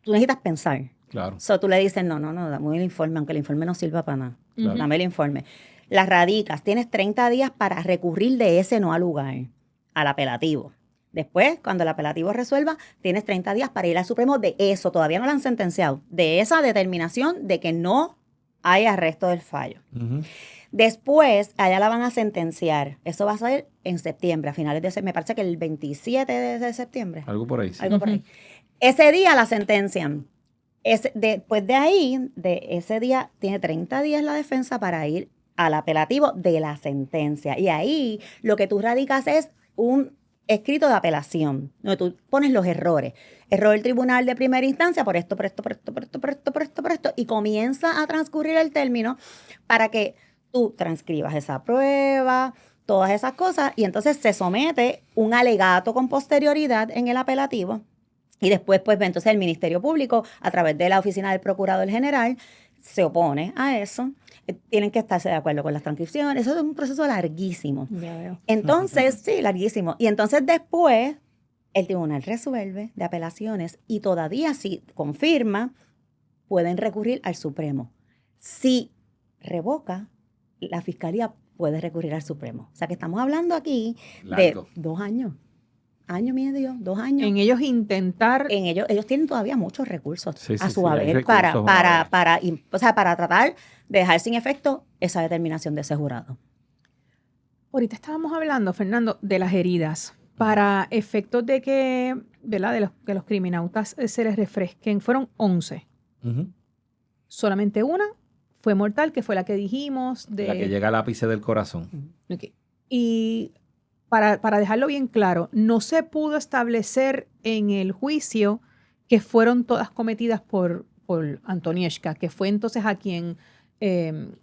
tú necesitas pensar. Claro. Tú le dices, no, dame el informe, aunque el informe no sirva para nada. Claro. Dame el informe. Las radicas, tienes 30 días para recurrir de ese no al lugar, al apelativo. Después, cuando el apelativo resuelva, tienes 30 días para ir al Supremo de eso, todavía no lo han sentenciado, de esa determinación de que no hay arresto del fallo. Uh-huh. Después, allá la van a sentenciar. Eso va a ser en septiembre, a finales de me parece que el 27 de septiembre. Algo por ahí. Sí. Algo por ahí. Ese día la sentencian. Después de ahí, de ese día, tiene 30 días la defensa para ir al apelativo de la sentencia. Y ahí lo que tú radicas es un escrito de apelación, donde tú pones los errores. Error del tribunal de primera instancia por esto, y comienza a transcurrir el término para que tú transcribas esa prueba, todas esas cosas, y entonces se somete un alegato con posterioridad en el apelativo, y después, pues, entonces el Ministerio Público, a través de la Oficina del Procurador General, se opone a eso. Tienen que estarse de acuerdo con las transcripciones. Eso es un proceso larguísimo. Ya veo. Entonces, sí, larguísimo. Y entonces después, el tribunal resuelve de apelaciones, y todavía, si confirma, pueden recurrir al Supremo. Si revoca, la Fiscalía puede recurrir al Supremo. O sea, que estamos hablando aquí de 2 años. Año y medio, 2 años. En ellos intentar... Ellos tienen todavía muchos recursos a su sí, haber para tratar de dejar sin efecto esa determinación de ese jurado. Ahorita estábamos hablando, Fernando, de las heridas. Para efectos de que, ¿verdad?, de que los criminautas se les refresquen, fueron 11. Uh-huh. Solamente una fue mortal, que fue la que dijimos. La que llega al ápice del corazón. Okay. Y para dejarlo bien claro, no se pudo establecer en el juicio que fueron todas cometidas por Antonieshka, que fue entonces a quien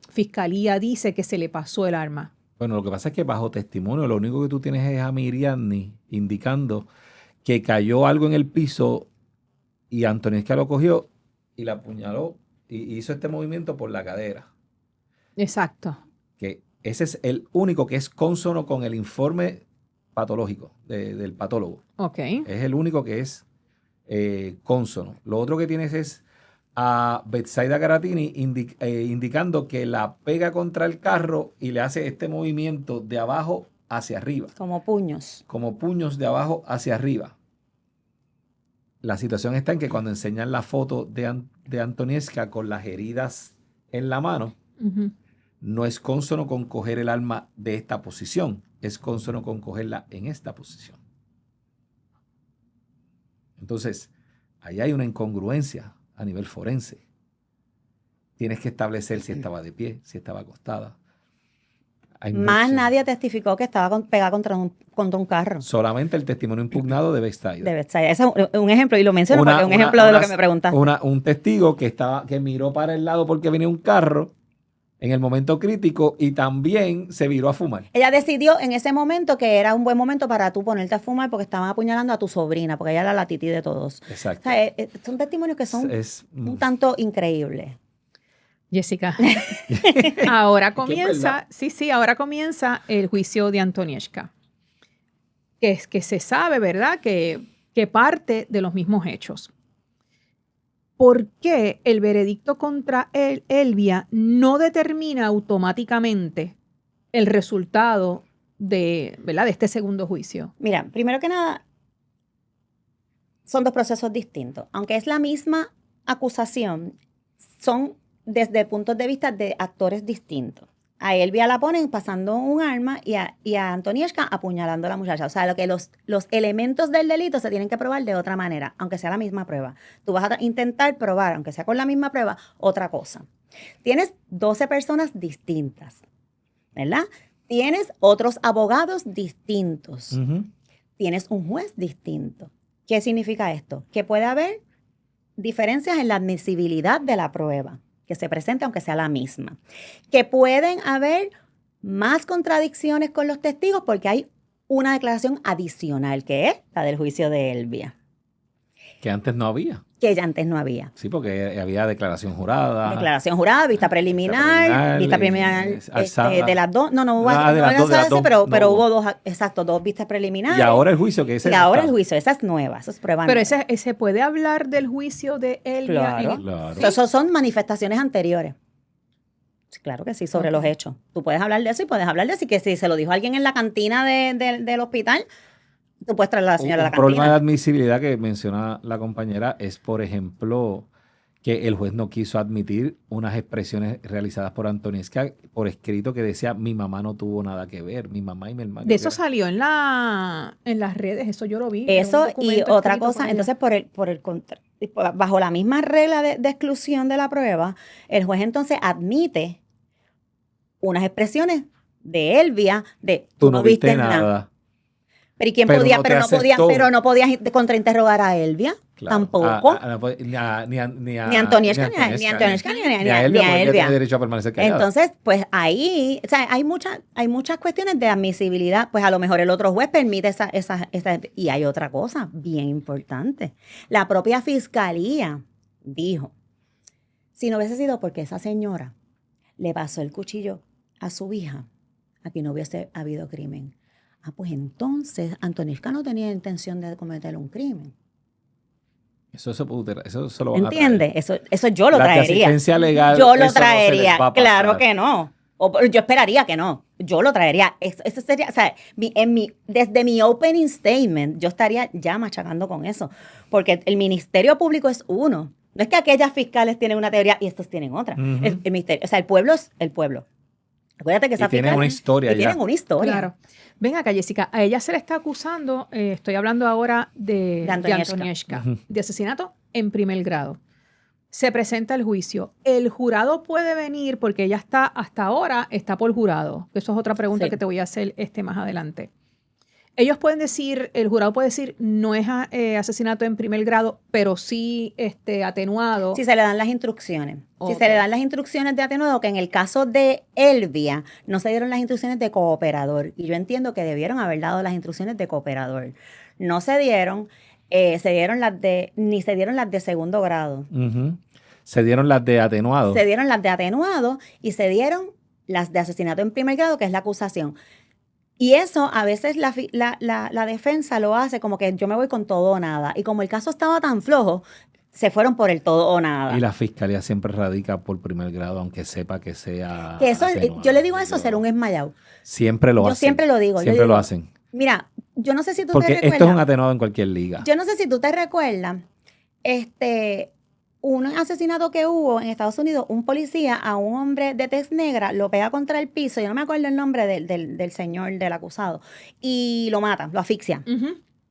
Fiscalía dice que se le pasó el arma. Bueno, lo que pasa es que bajo testimonio lo único que tú tienes es a Miriamni indicando que cayó algo en el piso y Antonieshka lo cogió y la apuñaló y hizo este movimiento por la cadera. Exacto. Que ese es el único que es cónsono con el informe patológico del patólogo. Okay. Es el único que es cónsono. Lo otro que tienes es a Betsaida Caratini indicando que la pega contra el carro y le hace este movimiento de abajo hacia arriba. Como puños. Como puños de abajo hacia arriba. la situación está en que cuando enseñan la foto de Antoniewska con las heridas en la mano, no es cónsono con coger el arma de esta posición, es cónsono con cogerla en esta posición. Entonces, ahí hay una incongruencia a nivel forense. Tienes que establecer si estaba de pie, si estaba acostada. Nadie testificó que estaba pegada contra un carro. Solamente el testimonio impugnado de Bethsaida. Ese es un ejemplo, y lo menciono porque es un ejemplo de lo que me preguntaste. Un testigo que miró para el lado porque venía un carro en el momento crítico y también se viró a fumar. Ella decidió en ese momento que era un buen momento para tú ponerte a fumar porque estaban apuñalando a tu sobrina, porque ella era la tití de todos. Exacto. O sea, son testimonios que son un tanto increíbles. Jessica, ahora comienza, ahora comienza el juicio de Antoniewska, que se sabe, ¿verdad?, que parte de los mismos hechos. ¿Por qué el veredicto contra Elvia no determina automáticamente el resultado ¿verdad?, de este segundo juicio? Mira, primero que nada, son dos procesos distintos. Aunque es la misma acusación, son desde puntos de vista de actores distintos. A Elvia la ponen pasando un arma y a Antoniewska apuñalando a la muchacha. O sea, lo que los elementos del delito se tienen que probar de otra manera, aunque sea la misma prueba. Tú vas a intentar probar, aunque sea con la misma prueba, otra cosa. Tienes 12 personas distintas, ¿verdad? Tienes otros abogados distintos. Tienes un juez distinto. ¿Qué significa esto? Que puede haber diferencias en la admisibilidad de la prueba que se presente, aunque sea la misma. Que pueden haber más contradicciones con los testigos porque hay una declaración adicional, que es la del juicio de Elvia. Que antes no había. Que ya antes no había. Sí, porque había declaración jurada. Declaración jurada, vista preliminar de las dos. No voy a decir, pero hubo dos vistas preliminares. Y ahora el juicio, que ese. Y ahora el juicio, esa es nueva, eso es prueba pero nueva. Pero se puede hablar del juicio de Elvia. Claro. ¿Sí? Esos son manifestaciones anteriores. Claro que sí, sobre los hechos. Tú puedes hablar de eso y puedes hablar de eso. Y que si se lo dijo alguien en la cantina del hospital, tú puedes traer a la señora a la cantina. Un problema de admisibilidad que menciona la compañera es, por ejemplo, que el juez no quiso admitir unas expresiones realizadas por Antoniewska por escrito que decía: mi mamá no tuvo nada que ver, mi mamá y mi hermano. De eso salió en las redes, eso yo lo vi. Eso y otra cosa, entonces bajo la misma regla de exclusión de la prueba, el juez entonces admite unas expresiones de Elvia de tú no viste nada. Pero ¿y quién podía? Pero no podías contrainterrogar a Elvia. Claro. Tampoco. Ni Antoniewska, ni a Elvia. Tiene derecho a permanecer callada. Entonces, pues ahí, o sea, hay muchas cuestiones de admisibilidad. Pues a lo mejor el otro juez permite esa. Y hay otra cosa bien importante. La propia fiscalía dijo: si no hubiese sido porque esa señora le pasó el cuchillo a su hija, aquí no hubiese habido crimen. Pues entonces Antoniewska no tenía intención de cometer un crimen. Eso lo van a traer. ¿Entiendes? Eso yo lo traería. Asistencia legal, yo lo traería. No claro que no. Yo esperaría que no. Yo lo traería. Eso sería, o sea, desde mi opening statement, yo estaría ya machacando con eso. Porque el Ministerio Público es uno. No es que aquellas fiscales tienen una teoría y estos tienen otra. El ministerio, o sea, el pueblo es el pueblo. Acuérdate que esa tienen una historia. Tienen una historia. Claro. Ven acá, Jessica. A ella se le está acusando, estoy hablando ahora de Antoniewska, de asesinato en primer grado. Se presenta el juicio. El jurado puede venir, porque ella hasta ahora está por jurado. Eso es otra pregunta que te voy a hacer más adelante. Ellos pueden decir, el jurado puede decir, no es asesinato en primer grado, pero sí atenuado. Si se le dan las instrucciones. Okay. Si se le dan las instrucciones de atenuado, que en el caso de Elvia no se dieron las instrucciones de cooperador. Y yo entiendo que debieron haber dado las instrucciones de cooperador. No se dieron, ni se dieron las de segundo grado. Se dieron las de atenuado. Se dieron las de atenuado y se dieron las de asesinato en primer grado, que es la acusación. Y eso a veces la defensa lo hace como que yo me voy con todo o nada. Y como el caso estaba tan flojo, se fueron por el todo o nada. Y la fiscalía siempre radica por primer grado, aunque sepa que sea... Que eso, yo le digo eso, ser un esmayado. Siempre lo hacen. Yo siempre lo digo. Siempre lo hacen. Mira, yo no sé si tú porque te recuerdas. Esto es un atenuado en cualquier liga. Yo no sé si tú te recuerdas, un asesinato que hubo en Estados Unidos, un policía a un hombre de tez negra lo pega contra el piso, yo no me acuerdo el nombre del señor, del acusado, y lo mata, lo asfixia.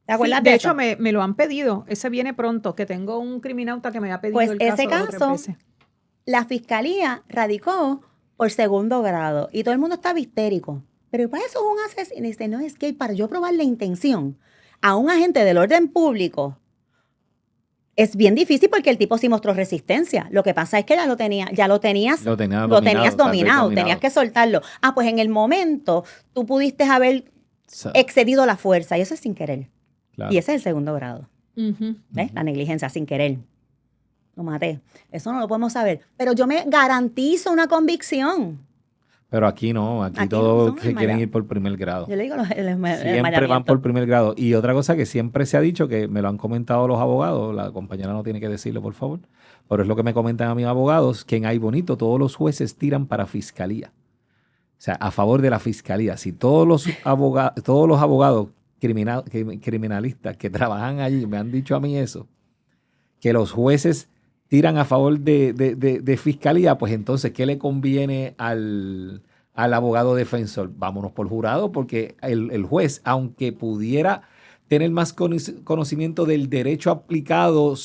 ¿Te acuerdas de eso? hecho, me lo han pedido. Ese viene pronto, que tengo un criminauta que me ha pedido pues el caso ese caso, la fiscalía radicó por segundo grado y todo el mundo estaba histérico. Pero para eso es un asesino. Y dice, no, es que para yo probar la intención a un agente del orden público es bien difícil porque el tipo sí mostró resistencia. Lo que pasa es que lo tenías dominado, tenías que soltarlo. Pues en el momento tú pudiste haber excedido la fuerza y eso es sin querer. Claro. Y ese es el segundo grado. ¿Ves? La negligencia, sin querer. Lo maté. Eso no lo podemos saber. Pero yo me garantizo una convicción. Pero aquí no, aquí todos quieren ir por primer grado. Yo le digo siempre van por primer grado. Y otra cosa que siempre se ha dicho, que me lo han comentado los abogados, la compañera no tiene que decirlo, por favor, pero es lo que me comentan a mis abogados, que en Ay Bonito todos los jueces tiran para fiscalía. O sea, a favor de la fiscalía. Si todos los abogados criminalistas que trabajan allí me han dicho a mí eso, que los jueces tiran a favor de fiscalía, pues entonces, ¿qué le conviene al abogado defensor? Vámonos por jurado, porque el juez, aunque pudiera tener más conocimiento del derecho aplicado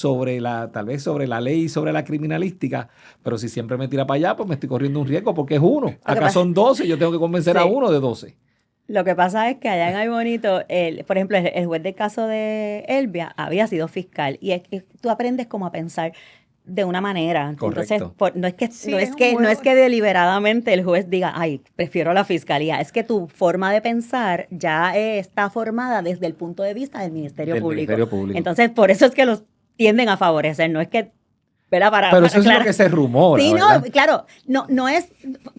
tal vez sobre la ley y sobre la criminalística, pero si siempre me tira para allá, pues me estoy corriendo un riesgo, porque es uno. Acá son 12, yo tengo que convencer a uno de 12. Lo que pasa es que allá en Ay Bonito, por ejemplo, el juez del caso de Elvia había sido fiscal, y es que tú aprendes como a pensar de una manera. Correcto. Entonces, no es que deliberadamente el juez diga, prefiero la fiscalía. Es que tu forma de pensar ya está formada desde el punto de vista del Ministerio Público. Entonces, por eso es que los tienden a favorecer. No es que... Pero eso es lo que se rumora. Sí, ¿verdad? no, claro. No es...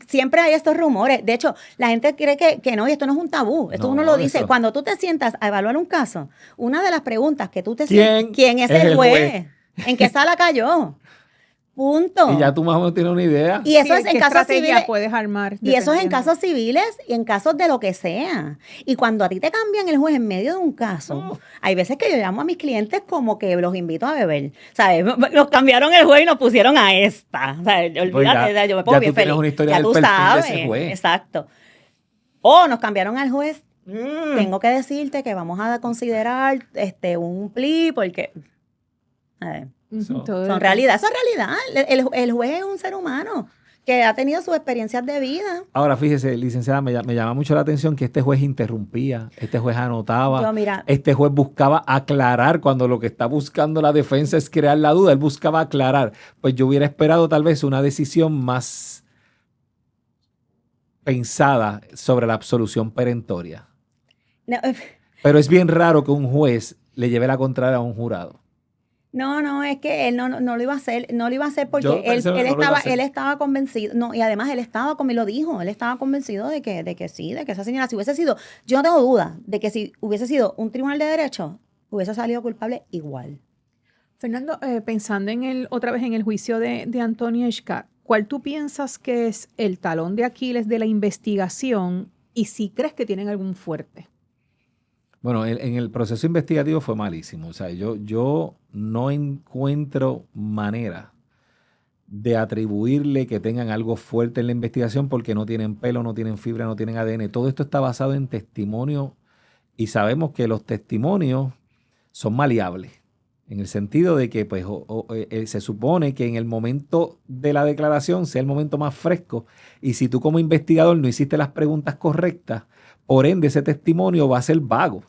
Siempre hay estos rumores. De hecho, la gente cree que no, y esto no es un tabú. Esto uno lo dice. Cuando tú te sientas a evaluar un caso, una de las preguntas que tú te sientas... ¿Quién es el juez? ¿En qué sala cayó? Punto. Y ya tú más o menos tienes una idea. Y eso es en casos civiles. Puedes armar. Y eso es en casos civiles y en casos de lo que sea. Y cuando a ti te cambian el juez en medio de un caso, hay veces que yo llamo a mis clientes como que los invito a beber. ¿Sabes? Nos cambiaron el juez y nos pusieron a esta. ¿Sabes? Olvídate, yo me pongo bien feliz. Una historia ya del tú perfil sabes. de ese juez. Exacto. O nos cambiaron al juez. Tengo que decirte que vamos a considerar un plea porque... Son realidad. Eso es realidad. El juez es un ser humano que ha tenido sus experiencias de vida. Ahora, fíjese, licenciada, me llama mucho la atención que este juez interrumpía, este juez anotaba, este juez buscaba aclarar cuando lo que está buscando la defensa es crear la duda. Él buscaba aclarar. Pues yo hubiera esperado tal vez una decisión más pensada sobre la absolución perentoria. No. Pero es bien raro que un juez le lleve la contraria a un jurado. No, es que él no lo iba a hacer, porque él estaba convencido, y además él estaba, como lo dijo, él estaba convencido de que esa señora, si hubiese sido, yo no tengo duda de que si hubiese sido un tribunal de derecho, hubiese salido culpable igual. Fernando, pensando otra vez en el juicio de Antonia Shka, ¿cuál tú piensas que es el talón de Aquiles de la investigación y si crees que tienen algún fuerte? Bueno, en el proceso investigativo fue malísimo. O sea, yo no encuentro manera de atribuirle que tengan algo fuerte en la investigación porque no tienen pelo, no tienen fibra, no tienen ADN. Todo esto está basado en testimonio y sabemos que los testimonios son maleables. En el sentido de que pues, se supone que en el momento de la declaración sea el momento más fresco y si tú como investigador no hiciste las preguntas correctas, por ende ese testimonio va a ser vago.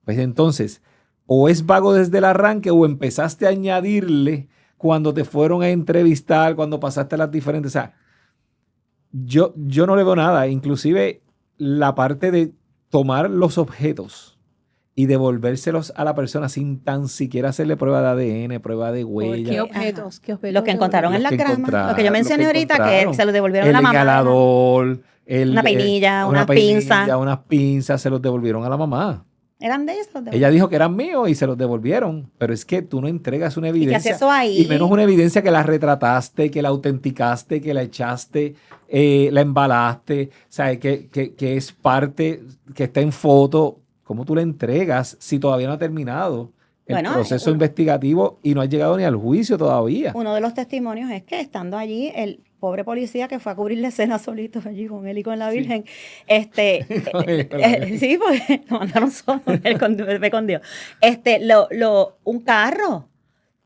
Pues entonces, o es vago desde el arranque o empezaste a añadirle cuando te fueron a entrevistar, cuando pasaste las diferentes... O sea, yo no le veo nada. Inclusive la parte de tomar los objetos y devolvérselos a la persona sin tan siquiera hacerle prueba de ADN, prueba de huella. ¿Qué objetos? Los que encontraron en la grama. Lo que yo mencioné ahorita, que se los devolvieron a la mamá. El inhalador, una peinilla, unas pinzas, se los devolvieron a la mamá. ¿Eran de esos? Ella dijo que eran míos y se los devolvieron. Pero es que tú no entregas una evidencia. ¿Y qué haces eso ahí? Y menos una evidencia que la retrataste, que la autenticaste, que la echaste, la embalaste, ¿sabes? Que es parte, que está en foto. ¿cómo tú le entregas si todavía no ha terminado el proceso investigativo y no ha llegado ni al juicio todavía? Uno de los testimonios es que estando allí, el pobre policía que fue a cubrir la escena solito allí con él y con la Virgen, sí, porque lo mandaron solo, él con Dios. Un carro.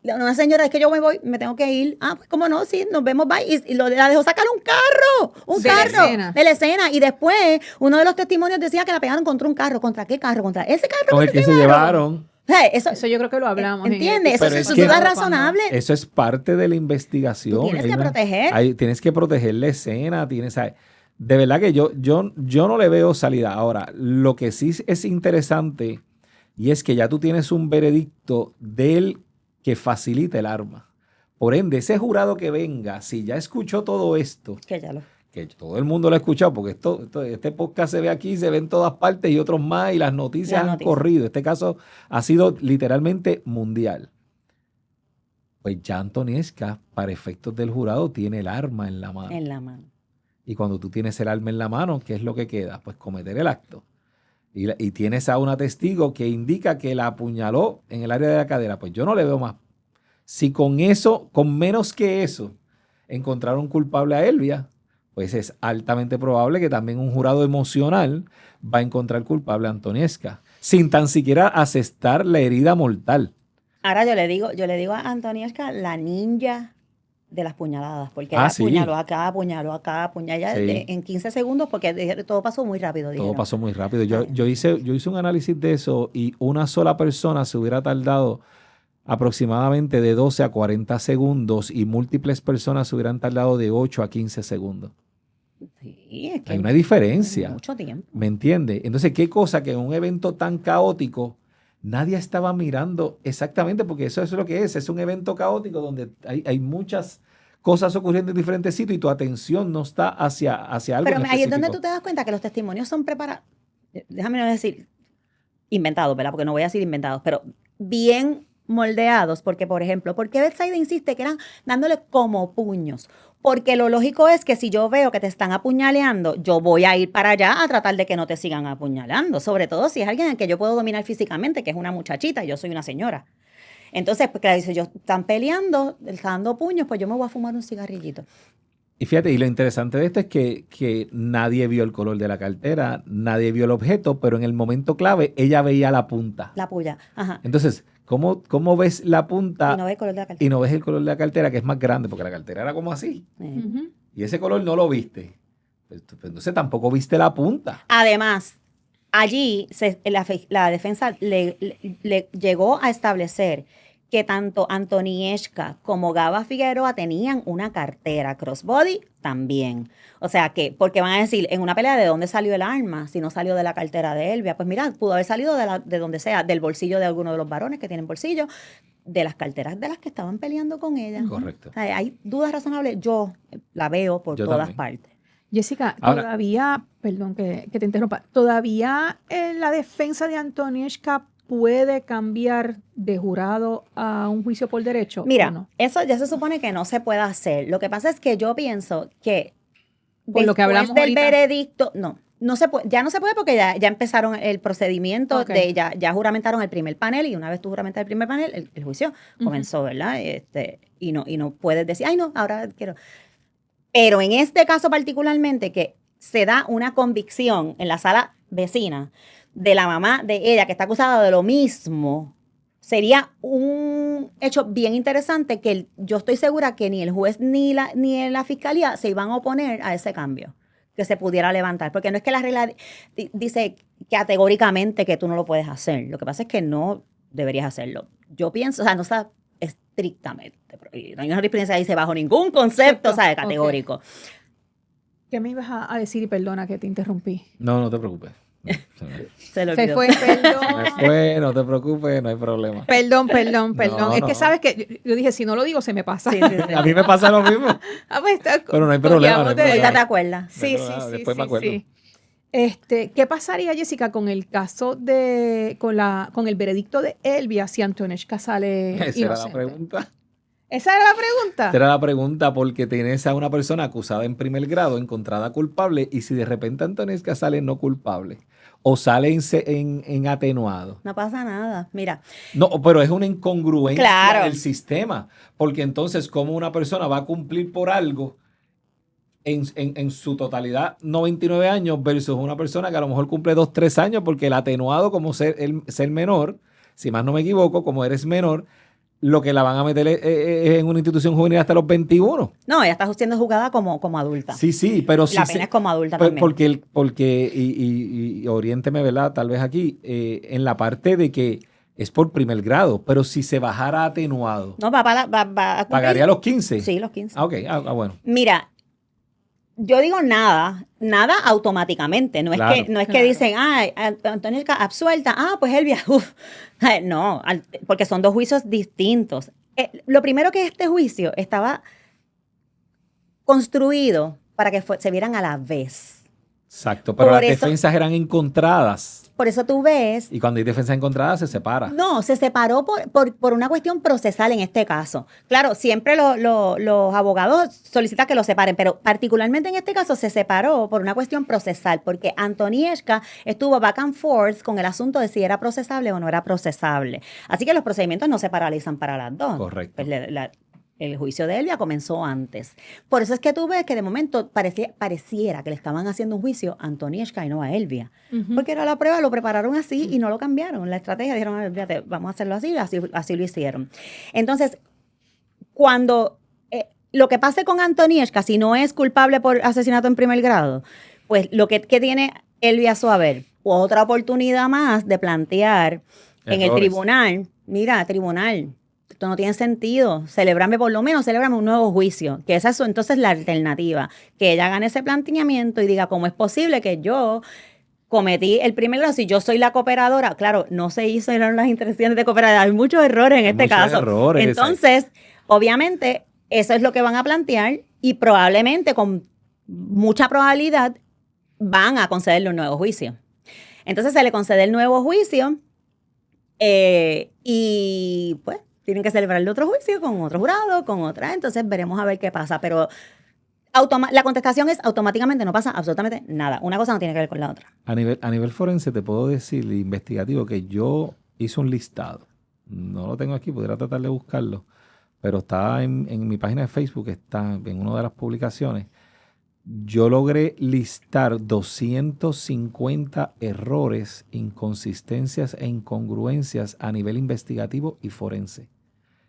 Una señora, es que yo me tengo que ir. Ah, pues cómo no, sí, nos vemos, bye. Y la dejó sacar un carro de la escena. Y después, uno de los testimonios decía que la pegaron contra un carro. ¿Contra qué carro? Contra ese carro. Con el que se llevaron. Eso yo creo que lo hablamos. ¿Entiendes? Eso es duda razonable. Eso es parte de la investigación. Tú tienes que proteger. Tienes que proteger la escena. De verdad que yo no le veo salida. Ahora, lo que sí es interesante y es que ya tú tienes un veredicto del que facilita el arma. Por ende, ese jurado que venga, si ya escuchó todo esto, que todo el mundo lo ha escuchado, porque este podcast se ve aquí, se ve en todas partes y otros más, y las noticias han corrido. Este caso ha sido literalmente mundial. Pues ya Antonieshka, para efectos del jurado, tiene el arma en la mano. En la mano. Y cuando tú tienes el arma en la mano, ¿qué es lo que queda? Pues cometer el acto. Y tienes a una testigo que indica que la apuñaló en el área de la cadera. Pues yo no le veo más. Si con eso, con menos que eso, encontraron culpable a Elvia, pues es altamente probable que también un jurado emocional va a encontrar culpable a Antonieshka, sin tan siquiera asestar la herida mortal. Ahora yo le digo a Antonieshka la ninja de las puñaladas, porque apuñaló acá, en 15 segundos, porque todo pasó muy rápido. Todo pasó muy rápido. Yo hice un análisis de eso y una sola persona se hubiera tardado aproximadamente de 12 a 40 segundos y múltiples personas se hubieran tardado de 8 a 15 segundos. Sí, es que hay una diferencia. Mucho tiempo. ¿Me entiende? Entonces, qué cosa que en un evento tan caótico nadie estaba mirando exactamente, porque eso es lo que es un evento caótico donde hay muchas cosas ocurriendo en diferentes sitios y tu atención no está hacia algo. Pero ahí es donde tú te das cuenta que los testimonios son preparados, déjame no decir inventados, ¿verdad? Porque no voy a decir inventados, pero bien moldeados, porque por ejemplo, ¿por qué Betsaida insiste que eran dándole como puños? Porque lo lógico es que si yo veo que te están apuñaleando, yo voy a ir para allá a tratar de que no te sigan apuñalando, sobre todo si es alguien al que yo puedo dominar físicamente, que es una muchachita, yo soy una señora. Entonces, pues claro, dice, ellos están peleando, están dando puños, pues yo me voy a fumar un cigarrillito. Y fíjate, y lo interesante de esto es que nadie vio el color de la cartera, nadie vio el objeto, pero en el momento clave ella veía la punta. La puya, ajá. Entonces, ¿cómo ves la punta? Y no ves el color de la cartera. Y no ves el color de la cartera, que es más grande, porque la cartera era como así. Uh-huh. Y ese color no lo viste. Pues, entonces tampoco viste la punta. Además, allí la defensa le llegó a establecer que tanto Antonieshka como Gaba Figueroa tenían una cartera crossbody también. O sea que, porque van a decir, en una pelea, ¿de dónde salió el arma? Si no salió de la cartera de Elvia. Pues mira, pudo haber salido de donde sea, del bolsillo de alguno de los varones que tienen bolsillo, de las carteras de las que estaban peleando con ella. Correcto. O sea, hay dudas razonables, yo la veo por todas partes. Jessica, ahora, todavía, perdón que te interrumpa, todavía la defensa de Antonieshka puede cambiar de jurado a un juicio por derecho. Mira, no? Eso ya se supone que no se puede hacer. Lo que pasa es que yo pienso que por lo que hablamos del ahorita, veredicto, no se puede, ya no se puede porque ya empezaron el procedimiento, okay. ya juramentaron el primer panel y una vez tú juramentas el primer panel, el juicio comenzó, ¿verdad? Y no puedes decir, ay no, ahora quiero. Pero en este caso particularmente que se da una convicción en la sala vecina de la mamá de ella que está acusada de lo mismo, sería un hecho bien interesante que yo estoy segura que ni el juez ni la fiscalía se iban a oponer a ese cambio que se pudiera levantar, porque no es que la regla dice categóricamente que tú no lo puedes hacer, lo que pasa es que no deberías hacerlo. Yo pienso, o sea, no está estrictamente prohibido, no hay una jurisprudencia que dice bajo ningún concepto, ¿sabes? Categórico. Okay. ¿Qué me ibas a decir? Y perdona que te interrumpí. No te preocupes. Se fue, perdón. Se fue, no te preocupes, no hay problema. Perdón. No, es que sabes que yo dije, si no lo digo, se me pasa. Sí. A mí me pasa lo mismo. Pero no hay problema. Ahorita te acuerdas. Sí. Después me acuerdo. Sí. ¿Qué pasaría, Jessica, con el caso con el veredicto de Elvia si Antonieshka sale Esa inocente? era la pregunta. ¿Esa era la pregunta? Esa era la pregunta, porque tienes a una persona acusada en primer grado, encontrada culpable, y si de repente Antonieshka sale no culpable o sale en atenuado. No pasa nada, mira. No, pero es una incongruencia Claro. del sistema, porque entonces, ¿cómo una persona va a cumplir por algo en su totalidad 99 años versus una persona que a lo mejor cumple 2, 3 años, porque el atenuado, como ser menor, si más no me equivoco, como eres menor, lo que la van a meter es en una institución juvenil hasta los 21. No, ella está siendo juzgada como adulta. Sí, pero la pena es como adulta también. Porque y oriénteme, ¿verdad? Tal vez aquí, en la parte de que es por primer grado, pero si se bajara atenuado. No, va a cumplir. ¿Pagaría los 15? Sí, los 15. Ah, ok, bueno. Mira, yo digo nada automáticamente. No es Claro. que claro. Dicen, Antonieshka absuelta, pues Elvia, no, porque son dos juicios distintos. Lo primero que este juicio estaba construido para que se vieran a la vez. Exacto, pero las defensas eran encontradas. Por eso tú ves... Y cuando hay defensas encontradas, se separa. No, se separó por una cuestión procesal en este caso. Claro, siempre los abogados solicitan que lo separen, pero particularmente en este caso se separó por una cuestión procesal, porque Antonieshka estuvo back and forth con el asunto de si era procesable o no era procesable. Así que los procedimientos no se paralizan para las dos. Correcto. Pues el juicio de Elvia comenzó antes. Por eso es que tú ves que de momento pareciera que le estaban haciendo un juicio a Antonieshka y no a Elvia. Uh-huh. Porque era la prueba, lo prepararon así y no lo cambiaron. La estrategia dijeron, fíjate, vamos a hacerlo así lo hicieron. Entonces, cuando lo que pase con Antonieshka, si no es culpable por asesinato en primer grado, pues lo que tiene Elvia a su haber, otra oportunidad más de plantear en el tribunal, mira, tribunal, esto no tiene sentido, por lo menos celebrame un nuevo juicio, que esa es entonces la alternativa, que ella gane ese planteamiento y diga, ¿cómo es posible que yo cometí el primer grado? Si yo soy la cooperadora, claro, no se hicieron las intenciones de cooperar, hay muchos errores en este caso. Errores, entonces, obviamente, eso es lo que van a plantear y probablemente, con mucha probabilidad, van a concederle un nuevo juicio. Entonces, se le concede el nuevo juicio y pues tienen que celebrar el otro juicio con otro jurado, con otra. Entonces veremos a ver qué pasa. Pero la contestación es automáticamente, no pasa absolutamente nada. Una cosa no tiene que ver con la otra. A nivel forense te puedo decir, investigativo, que yo hice un listado. No lo tengo aquí, pudiera tratar de buscarlo. Pero está en mi página de Facebook, está en una de las publicaciones. Yo logré listar 250 errores, inconsistencias e incongruencias a nivel investigativo y forense.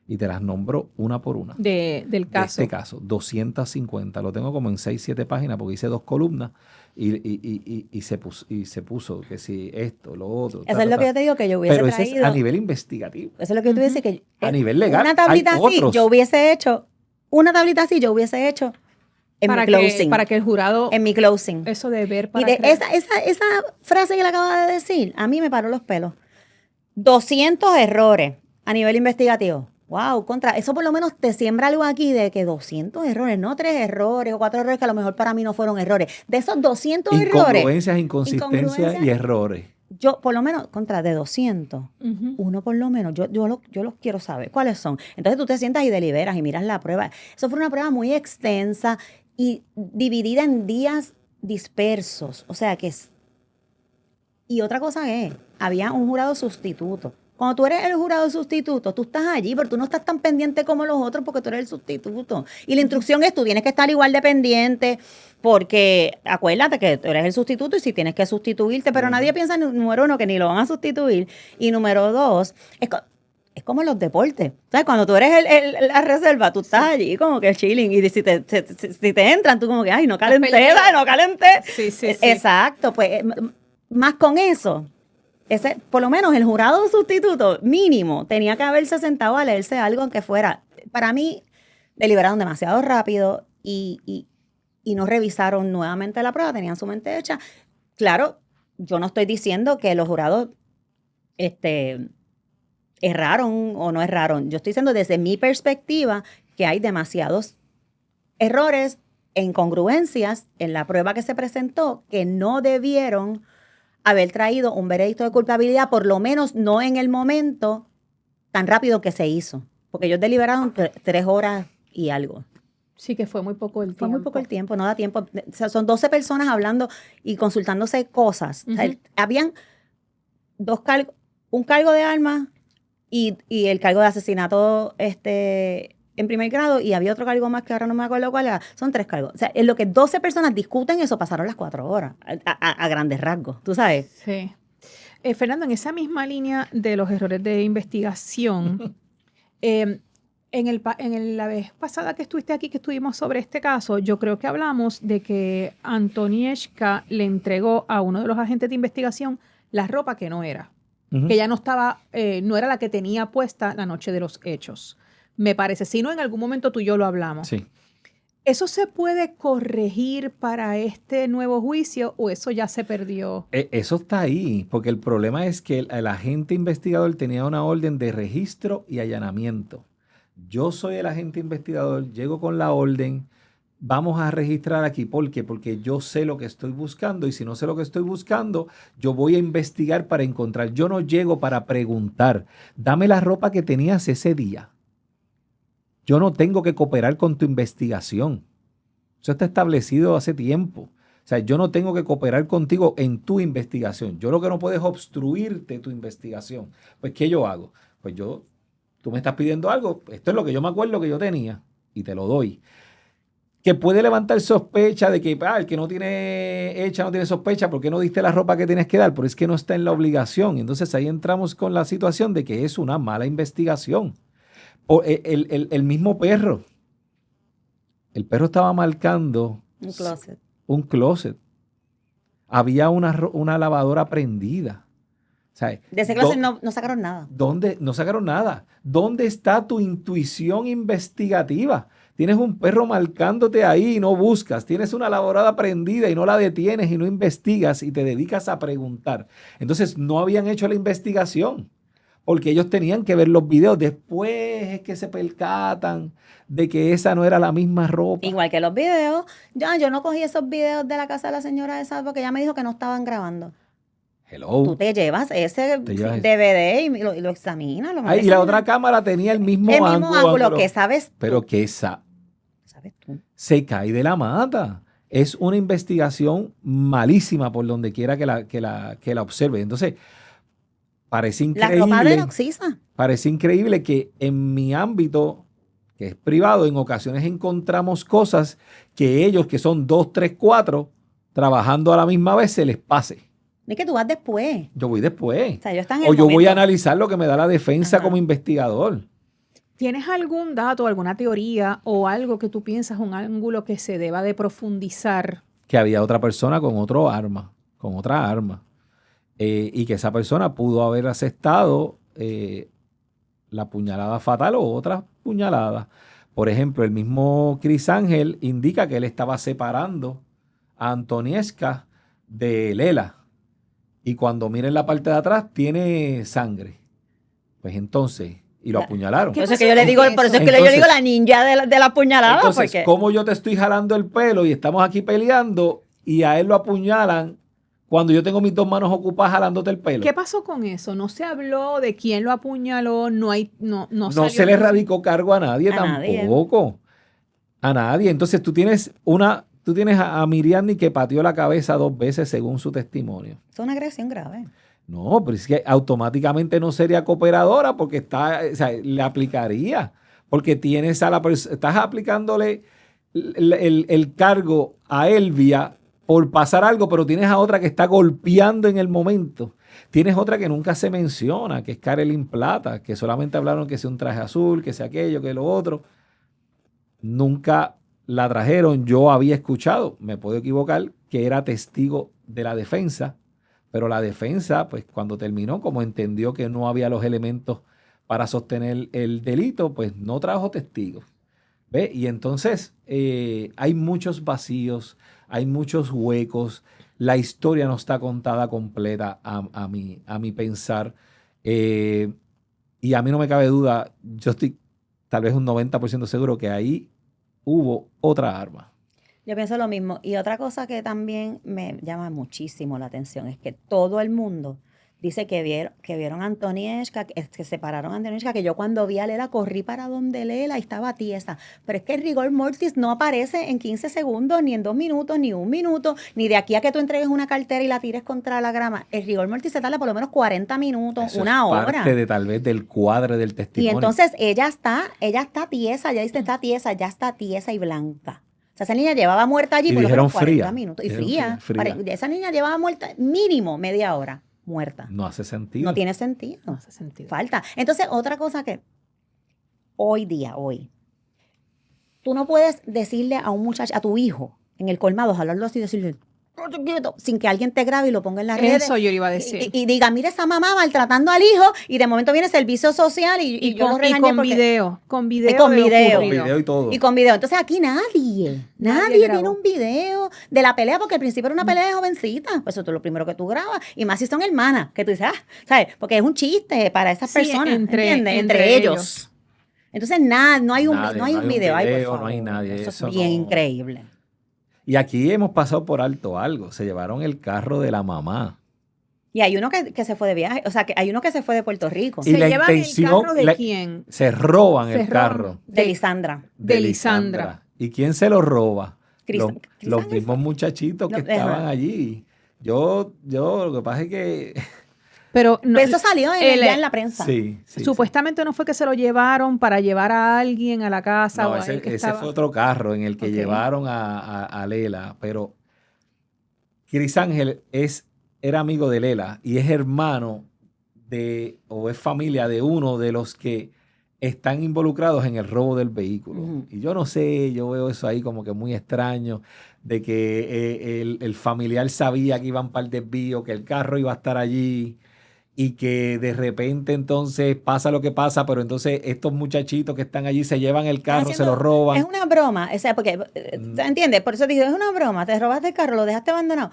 Y te las nombro una por una. Del caso. De este caso, 250. Lo tengo como en 6, 7 páginas porque hice 2 columnas y se puso que si esto, lo otro. Eso es lo que yo te digo que yo hubiese traído. Pero eso es a nivel investigativo. Eso es lo que yo te dice que a nivel legal una tablita hay así, otros. yo hubiese hecho en mi closing. Para que el jurado... En mi closing. Eso de ver para y esa frase que le acaba de decir, a mí me paró los pelos. 200 errores a nivel investigativo. Wow, eso por lo menos te siembra algo aquí de que 200 errores, no 3 errores o 4 errores que a lo mejor para mí no fueron errores. De esos 200 incongruencias, inconsistencias y errores. Yo, por lo menos, de 200, uno por lo menos, yo los quiero saber. ¿Cuáles son? Entonces tú te sientas y deliberas y miras la prueba. Eso fue una prueba muy extensa y dividida en días dispersos. O sea que es... Y otra cosa es, había un jurado sustituto. Cuando tú eres el jurado sustituto, tú estás allí, pero tú no estás tan pendiente como los otros porque tú eres el sustituto. Y la instrucción es, tú tienes que estar igual de pendiente porque acuérdate que tú eres el sustituto y si tienes que sustituirte, pero nadie piensa, número uno, que ni lo van a sustituir. Y número dos, es como en los deportes. ¿Sabes? Cuando tú eres la reserva, tú estás allí como que chilling. Y si te entran, tú como que, ay, no calenté. Sí. Exacto, pues más con eso. Por lo menos el jurado sustituto mínimo tenía que haberse sentado a leerse algo que fuera. Para mí, deliberaron demasiado rápido y no revisaron nuevamente la prueba, tenían su mente hecha. Claro, yo no estoy diciendo que los jurados erraron o no erraron. Yo estoy diciendo desde mi perspectiva que hay demasiados errores e incongruencias en la prueba que se presentó que no debieron haber traído un veredicto de culpabilidad, por lo menos no en el momento tan rápido que se hizo. porque ellos deliberaron 3 horas y algo. Sí, que fue muy poco el tiempo. Fue muy poco el tiempo, no da tiempo. O sea, son 12 personas hablando y consultándose cosas. O sea, habían 2 cargos, un cargo de armas y el cargo de asesinato en primer grado, y había otro cargo más que ahora no me acuerdo cuál era. Son 3 cargos. O sea, en lo que 12 personas discuten eso, pasaron las 4 horas, a grandes rasgos, ¿tú sabes? Sí. Fernando, en esa misma línea de los errores de investigación, la vez pasada que estuviste aquí, que estuvimos sobre este caso, yo creo que hablamos de que Antonieshka le entregó a uno de los agentes de investigación la ropa que no era, que ya no estaba, no era la que tenía puesta la noche de los hechos. Me parece, si no, en algún momento tú y yo lo hablamos. Sí. ¿Eso se puede corregir para este nuevo juicio o eso ya se perdió? Eso está ahí, porque el problema es que el agente investigador tenía una orden de registro y allanamiento. Yo soy el agente investigador, llego con la orden, vamos a registrar aquí. ¿Por qué? Porque yo sé lo que estoy buscando, y si no sé lo que estoy buscando, yo voy a investigar para encontrar. Yo no llego para preguntar, dame la ropa que tenías ese día. Yo no tengo que cooperar con tu investigación. Eso está establecido hace tiempo. O sea, yo no tengo que cooperar contigo en tu investigación. Yo lo que no puedo es obstruirte tu investigación. Pues, ¿qué yo hago? Pues tú me estás pidiendo algo, esto es lo que yo me acuerdo que yo tenía y te lo doy. Que puede levantar sospecha de que el que no tiene hecha no tiene sospecha, ¿por qué no diste la ropa que tienes que dar? Pero es que no está en la obligación. Entonces ahí entramos con la situación de que es una mala investigación. El mismo perro. El perro estaba marcando un closet. Había una lavadora prendida. O sea, de ese closet no sacaron nada. No sacaron nada. ¿Dónde está tu intuición investigativa? Tienes un perro marcándote ahí y no buscas. Tienes una lavadora prendida y no la detienes y no investigas y te dedicas a preguntar. Entonces no habían hecho la investigación, porque ellos tenían que ver los videos. Después es que se percatan de que esa no era la misma ropa. Igual que los videos. Yo no cogí esos videos de la casa de la señora esa porque ella me dijo que no estaban grabando. Hello. Tú te llevas ese DVD y lo examinas. Y la otra cámara tenía el mismo ángulo. ¿Qué sabes tú? Pero que sabes tú. Se cae de la mata. Es una investigación malísima por donde quiera que la observe. Entonces, parece increíble. La ropa de Noxisa. Parece increíble que en mi ámbito, que es privado, en ocasiones encontramos cosas que ellos, que son 2, 3, 4, trabajando a la misma vez, se les pase. Es que tú vas después. Yo voy después. O sea, yo voy a analizar lo que me da la defensa como investigador. ¿Tienes algún dato, alguna teoría o algo que tú piensas, un ángulo que se deba de profundizar? Que había otra persona con otra arma. Y que esa persona pudo haber aceptado la puñalada fatal o otra puñalada. Por ejemplo, el mismo Chris Ángel indica que él estaba separando a Antonieshka de Lela. Y cuando miren la parte de atrás, tiene sangre. Pues entonces, y lo apuñalaron. Por eso es que yo le digo la ninja de la puñalada. Entonces, ¿cómo yo te estoy jalando el pelo y estamos aquí peleando y a él lo apuñalan cuando yo tengo mis 2 manos ocupadas jalándote el pelo? ¿Qué pasó con eso? ¿No se habló de quién lo apuñaló? No se le radicó cargo a nadie tampoco. A nadie. Entonces, tú tienes a Miriam que pateó la cabeza 2 veces según su testimonio. Es una agresión grave. No, pero es que automáticamente no sería cooperadora porque le aplicaría. Porque tienes estás aplicándole el cargo a Elvia por pasar algo, pero tienes a otra que está golpeando en el momento. Tienes otra que nunca se menciona, que es Carolyn Plata, que solamente hablaron que sea un traje azul, que sea aquello, que lo otro. Nunca la trajeron. Yo había escuchado, me puedo equivocar, que era testigo de la defensa, pero la defensa, pues cuando terminó, como entendió que no había los elementos para sostener el delito, pues no trajo testigos. ¿Ve? Y entonces hay muchos vacíos, hay muchos huecos, la historia no está contada completa a mi pensar, y a mí no me cabe duda, yo estoy tal vez un 90% seguro que ahí hubo otra arma. Yo pienso lo mismo. Y otra cosa que también me llama muchísimo la atención es que todo el mundo dice que vieron a Antonieshka, que separaron a Antonieshka, que yo cuando vi a Lela corrí para donde Lela y estaba tiesa. Pero es que el rigor mortis no aparece en 15 segundos, ni en 2 minutos, ni 1 minuto, ni de aquí a que tú entregues una cartera y la tires contra la grama. El rigor mortis se tarda por lo menos 40 minutos, Eso una hora. Parte de tal vez del cuadro del testimonio. Y entonces ella está tiesa, ya dice, está tiesa y blanca. O sea, esa niña llevaba muerta allí por lo menos 40 minutos. Y fría. Esa niña llevaba muerta mínimo media hora. Muerta. No hace sentido. No tiene sentido. No hace sentido. Falta. Entonces, otra cosa que hoy, tú no puedes decirle a un muchacho, a tu hijo, en el colmado, jalarlo así y decirle, sin que alguien te grabe y lo ponga en las redes. Eso yo iba a decir. Y diga, mira esa mamá maltratando al hijo y de momento viene servicio social y yo lo regañé con porque... video. Con video y todo. Y con video. Entonces aquí nadie tiene un video de la pelea, porque al principio era una pelea de jovencita. Pues eso es lo primero que tú grabas. Y más si son hermanas, que tú dices, ¿sabes? Porque es un chiste para esas personas, ¿entiendes? Entre ellos. Entonces no hay un video. Ay, por favor. No hay nadie. Eso es bien increíble. Y aquí hemos pasado por alto algo. Se llevaron el carro de la mamá. Y hay uno que se fue de viaje. O sea, que hay uno que se fue de Puerto Rico. ¿Se llevan el carro de quién? Se roban el carro. De Lisandra. De Lisandra. ¿Y quién se lo roba? Los mismos fue. muchachitos que estaban allí. Yo lo que pasa es que... Pero no, eso salió ya en la prensa. Sí, supuestamente no fue que se lo llevaron para llevar a alguien a la casa. No, ese fue otro carro en el que llevaron a Lela. Pero Chris Ángel era amigo de Lela y es hermano o es familia de uno de los que están involucrados en el robo del vehículo. Uh-huh. Y yo no sé, yo veo eso ahí como que muy extraño, de que el familiar sabía que iban para el desvío, que el carro iba a estar allí, y que de repente entonces pasa lo que pasa, pero entonces estos muchachitos que están allí se llevan el carro, se lo roban. Es una broma, o sea, porque, ¿entiendes? Por eso digo, es una broma, te robaste el carro, lo dejaste abandonado.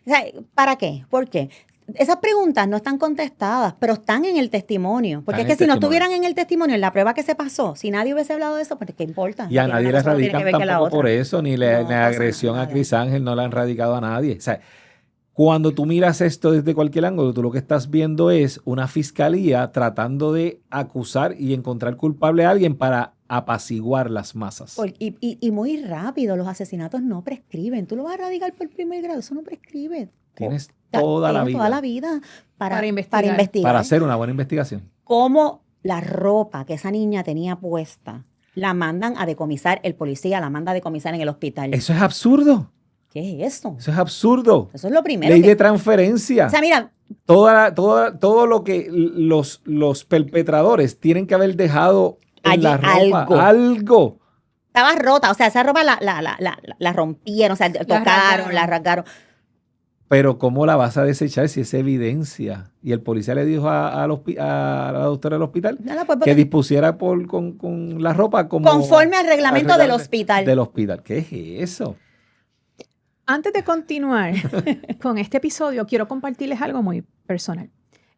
O sea, ¿para qué? ¿Por qué? Esas preguntas no están contestadas, pero están en el testimonio. Porque es que si no estuvieran en el testimonio, en la prueba que se pasó, si nadie hubiese hablado de eso, pues ¿qué importa? Y a nadie le radican tampoco por eso, ni la agresión a Chris Ángel no la han radicado a nadie. O sea, cuando tú miras esto desde cualquier ángulo, tú lo que estás viendo es una fiscalía tratando de acusar y encontrar culpable a alguien para apaciguar las masas. Y muy rápido, los asesinatos no prescriben. Tú lo vas a radicar por primer grado, eso no prescribe. Tienes toda la vida para investigar. Para hacer una buena investigación. Cómo la ropa que esa niña tenía puesta la mandan a decomisar, el policía la manda a decomisar en el hospital. Eso es absurdo. ¿Qué es eso? Eso es absurdo. Eso es lo primero. Ley de transferencia. O sea, mira. Todo lo que los perpetradores tienen que haber dejado en allí la ropa. Algo. Estaba rota. O sea, esa ropa la rompieron, o sea, la rasgaron. Pero ¿cómo la vas a desechar si es evidencia? Y el policía le dijo a la doctora del hospital que dispusiera con la ropa como... Conforme al reglamento del hospital. Del hospital. ¿Qué es eso? Antes de continuar con este episodio, quiero compartirles algo muy personal.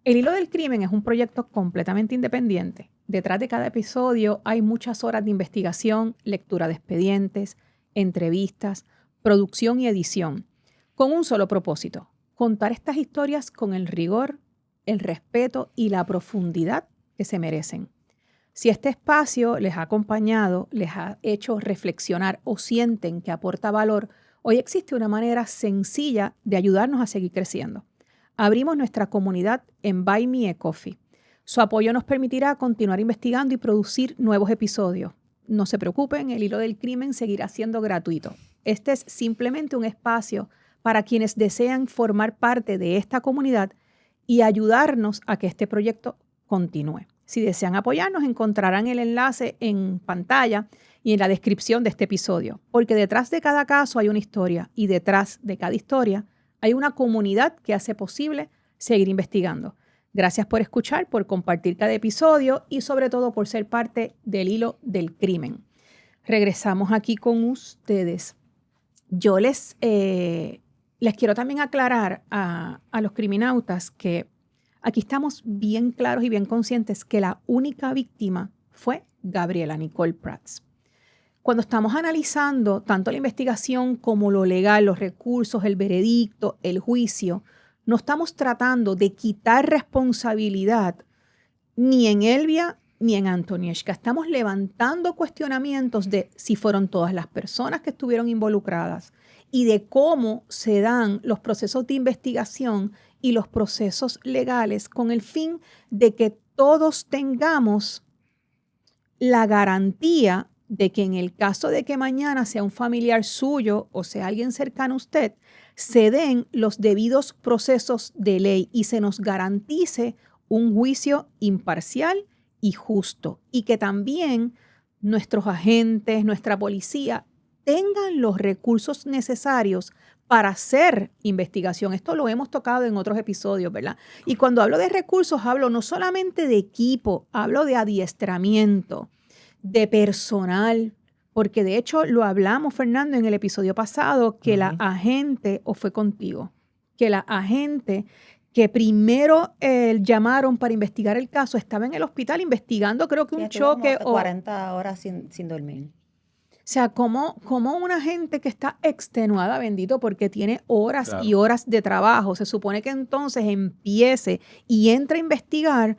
El Hilo del Crimen es un proyecto completamente independiente. Detrás de cada episodio hay muchas horas de investigación, lectura de expedientes, entrevistas, producción y edición, con un solo propósito: contar estas historias con el rigor, el respeto y la profundidad que se merecen. Si este espacio les ha acompañado, les ha hecho reflexionar o sienten que aporta valor, hoy existe una manera sencilla de ayudarnos a seguir creciendo. Abrimos nuestra comunidad en Buy Me a Coffee. Su apoyo nos permitirá continuar investigando y producir nuevos episodios. No se preocupen, el Hilo del Crimen seguirá siendo gratuito. Este es simplemente un espacio para quienes desean formar parte de esta comunidad y ayudarnos a que este proyecto continúe. Si desean apoyarnos, encontrarán el enlace en pantalla y en la descripción de este episodio, porque detrás de cada caso hay una historia y detrás de cada historia hay una comunidad que hace posible seguir investigando. Gracias por escuchar, por compartir cada episodio y sobre todo por ser parte del Hilo del Crimen. Regresamos aquí con ustedes. Yo les quiero también aclarar a los criminautas que aquí estamos bien claros y bien conscientes que la única víctima fue Gabriela Nicole Prats. Cuando estamos analizando tanto la investigación como lo legal, los recursos, el veredicto, el juicio, no estamos tratando de quitar responsabilidad ni en Elvia ni en Antonieshka. Estamos levantando cuestionamientos de si fueron todas las personas que estuvieron involucradas y de cómo se dan los procesos de investigación y los procesos legales con el fin de que todos tengamos la garantía de que en el caso de que mañana sea un familiar suyo o sea alguien cercano a usted, se den los debidos procesos de ley y se nos garantice un juicio imparcial y justo, y que también nuestros agentes, nuestra policía, tengan los recursos necesarios para hacer investigación. Esto lo hemos tocado en otros episodios, ¿verdad? Y cuando hablo de recursos, hablo no solamente de equipo, hablo de adiestramiento, de personal, porque de hecho lo hablamos, Fernando, en el episodio pasado, que la agente, o fue contigo, que la agente que primero llamaron para investigar el caso, estaba en el hospital investigando, creo que un choque. 40 horas sin dormir. O sea, como una gente que está extenuada, bendito, porque tiene horas y horas de trabajo, se supone que entonces empiece y entre a investigar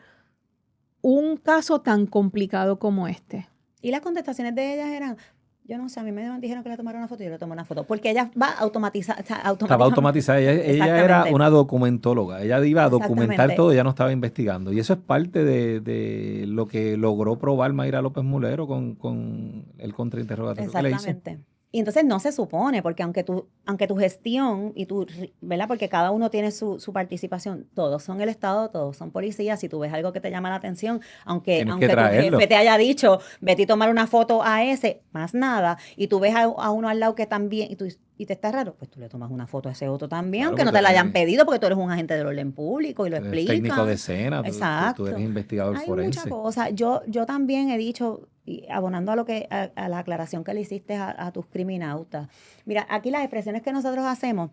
un caso tan complicado como este. Y las contestaciones de ellas eran... Yo no sé, a mí me dijeron que le tomara una foto y yo le tomé una foto. Porque ella va automatizada. Estaba automatizada. Ella era una documentóloga. Ella iba a documentar todo, ella no estaba investigando. Y eso es parte de lo que logró probar Mayra López Mulero con el contrainterrogatorio que le hizo. Exactamente. Y entonces no se supone, porque aunque tu gestión y tu, ¿verdad? Porque cada uno tiene su participación, todos son el Estado, todos son policías. Si tú ves algo que te llama la atención, aunque tu jefe te haya dicho, vete a tomar una foto a ese, más nada, y tú ves a uno al lado que también, y te está raro, pues tú le tomas una foto a ese otro también, claro, aunque no te la hayan pedido, porque tú eres un agente del orden público y lo explicas. Técnico de escena, exacto. Tú eres investigador forense. Hay muchas cosas. Yo también he dicho, y abonando a la aclaración que le hiciste a tus criminautas. Mira, aquí las expresiones que nosotros hacemos,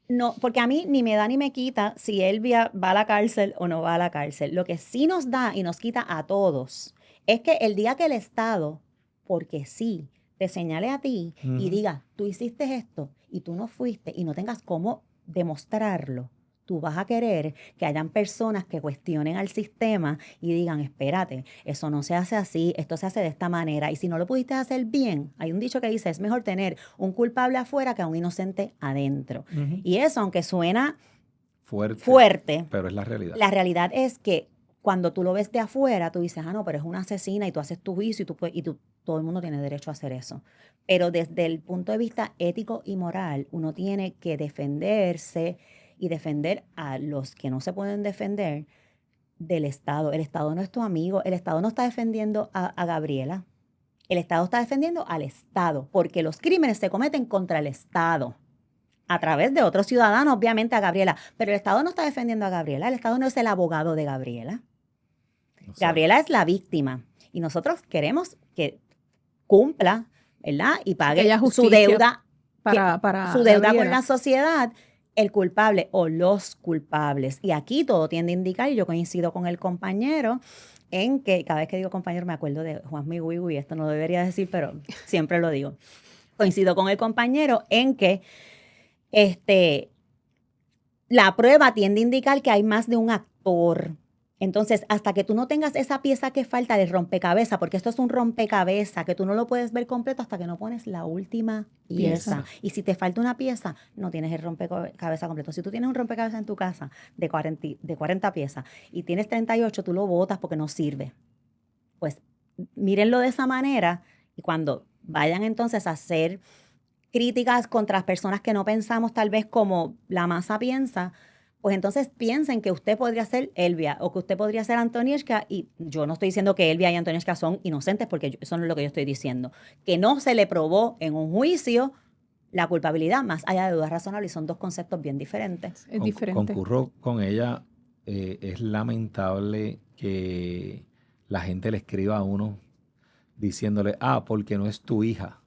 no, porque a mí ni me da ni me quita si Elvia va a la cárcel o no va a la cárcel. Lo que sí nos da y nos quita a todos es que el día que el Estado, porque sí, te señale a ti y diga, tú hiciste esto y tú no fuiste y no tengas cómo demostrarlo, tú vas a querer que hayan personas que cuestionen al sistema y digan, espérate, eso no se hace así, esto se hace de esta manera. Y si no lo pudiste hacer bien, hay un dicho que dice, es mejor tener un culpable afuera que a un inocente adentro. Y eso, aunque suena fuerte, pero es la realidad. La realidad es que cuando tú lo ves de afuera, tú dices, no, pero es una asesina y tú haces tu juicio y todo el mundo tiene derecho a hacer eso. Pero desde el punto de vista ético y moral, uno tiene que defenderse y defender a los que no se pueden defender del Estado. El Estado no es tu amigo. El Estado no está defendiendo a Gabriela. El Estado está defendiendo al Estado, porque los crímenes se cometen contra el Estado, a través de otros ciudadanos, obviamente a Gabriela. Pero el Estado no está defendiendo a Gabriela. El Estado no es el abogado de Gabriela. No sé. Gabriela es la víctima. Y nosotros queremos que cumpla, ¿verdad? Y pague su deuda, su deuda con la sociedad, el culpable o los culpables. Y aquí todo tiende a indicar, y yo coincido con el compañero, en que, cada vez que digo compañero me acuerdo de Juan Miguel, esto no lo debería decir, pero siempre lo digo. Coincido con el compañero en que la prueba tiende a indicar que hay más de un actor. Entonces, hasta que tú no tengas esa pieza que falta de rompecabezas, porque esto es un rompecabezas, que tú no lo puedes ver completo hasta que no pones la última pieza. Y si te falta una pieza, no tienes el rompecabezas completo. Si tú tienes un rompecabezas en tu casa de 40 piezas y tienes 38, tú lo botas porque no sirve. Pues mírenlo de esa manera y cuando vayan entonces a hacer críticas contra las personas que no pensamos tal vez como la masa piensa, pues entonces piensen que usted podría ser Elvia o que usted podría ser Antonieshka, y yo no estoy diciendo que Elvia y Antonieshka son inocentes, porque eso no es lo que yo estoy diciendo. Que no se le probó en un juicio la culpabilidad más allá de dudas razonables, y son dos conceptos bien diferentes. Es diferente. Concurro con ella. Es lamentable que la gente le escriba a uno diciéndole, porque no es tu hija.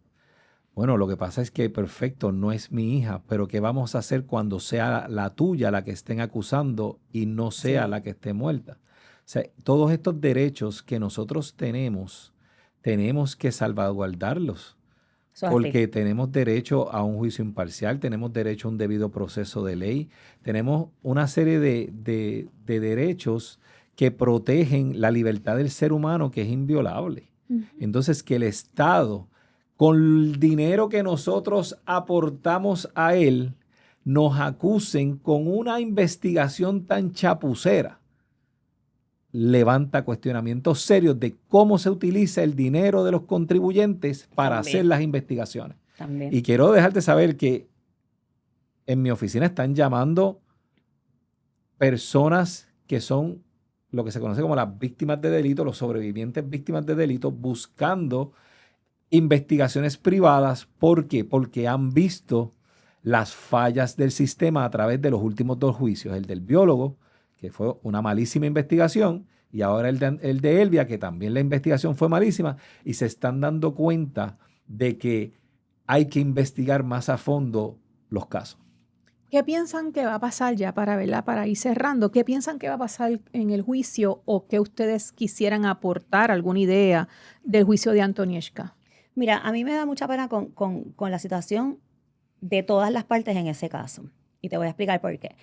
Bueno, lo que pasa es que, perfecto, no es mi hija, pero ¿qué vamos a hacer cuando sea la tuya la que estén acusando y no sea la que esté muerta? O sea, todos estos derechos que nosotros tenemos que salvaguardarlos. Porque tenemos derecho a un juicio imparcial, tenemos derecho a un debido proceso de ley, tenemos una serie de derechos que protegen la libertad del ser humano, que es inviolable. Entonces, que el Estado, con el dinero que nosotros aportamos a él, nos acusen con una investigación tan chapucera, levanta cuestionamientos serios de cómo se utiliza el dinero de los contribuyentes para hacer las investigaciones. Y quiero dejarte saber que en mi oficina están llamando personas que son lo que se conoce como las víctimas de delito, los sobrevivientes víctimas de delito, buscando investigaciones privadas. ¿Por qué? Porque han visto las fallas del sistema a través de los últimos 2 juicios, el del biólogo, que fue una malísima investigación, y ahora el de Elvia, que también la investigación fue malísima, y se están dando cuenta de que hay que investigar más a fondo los casos. ¿Qué piensan que va a pasar ya para ir cerrando? ¿Qué piensan que va a pasar en el juicio o que ustedes quisieran aportar alguna idea del juicio de Antonieshka? Mira, a mí me da mucha pena con la situación de todas las partes en ese caso. Y te voy a explicar por qué.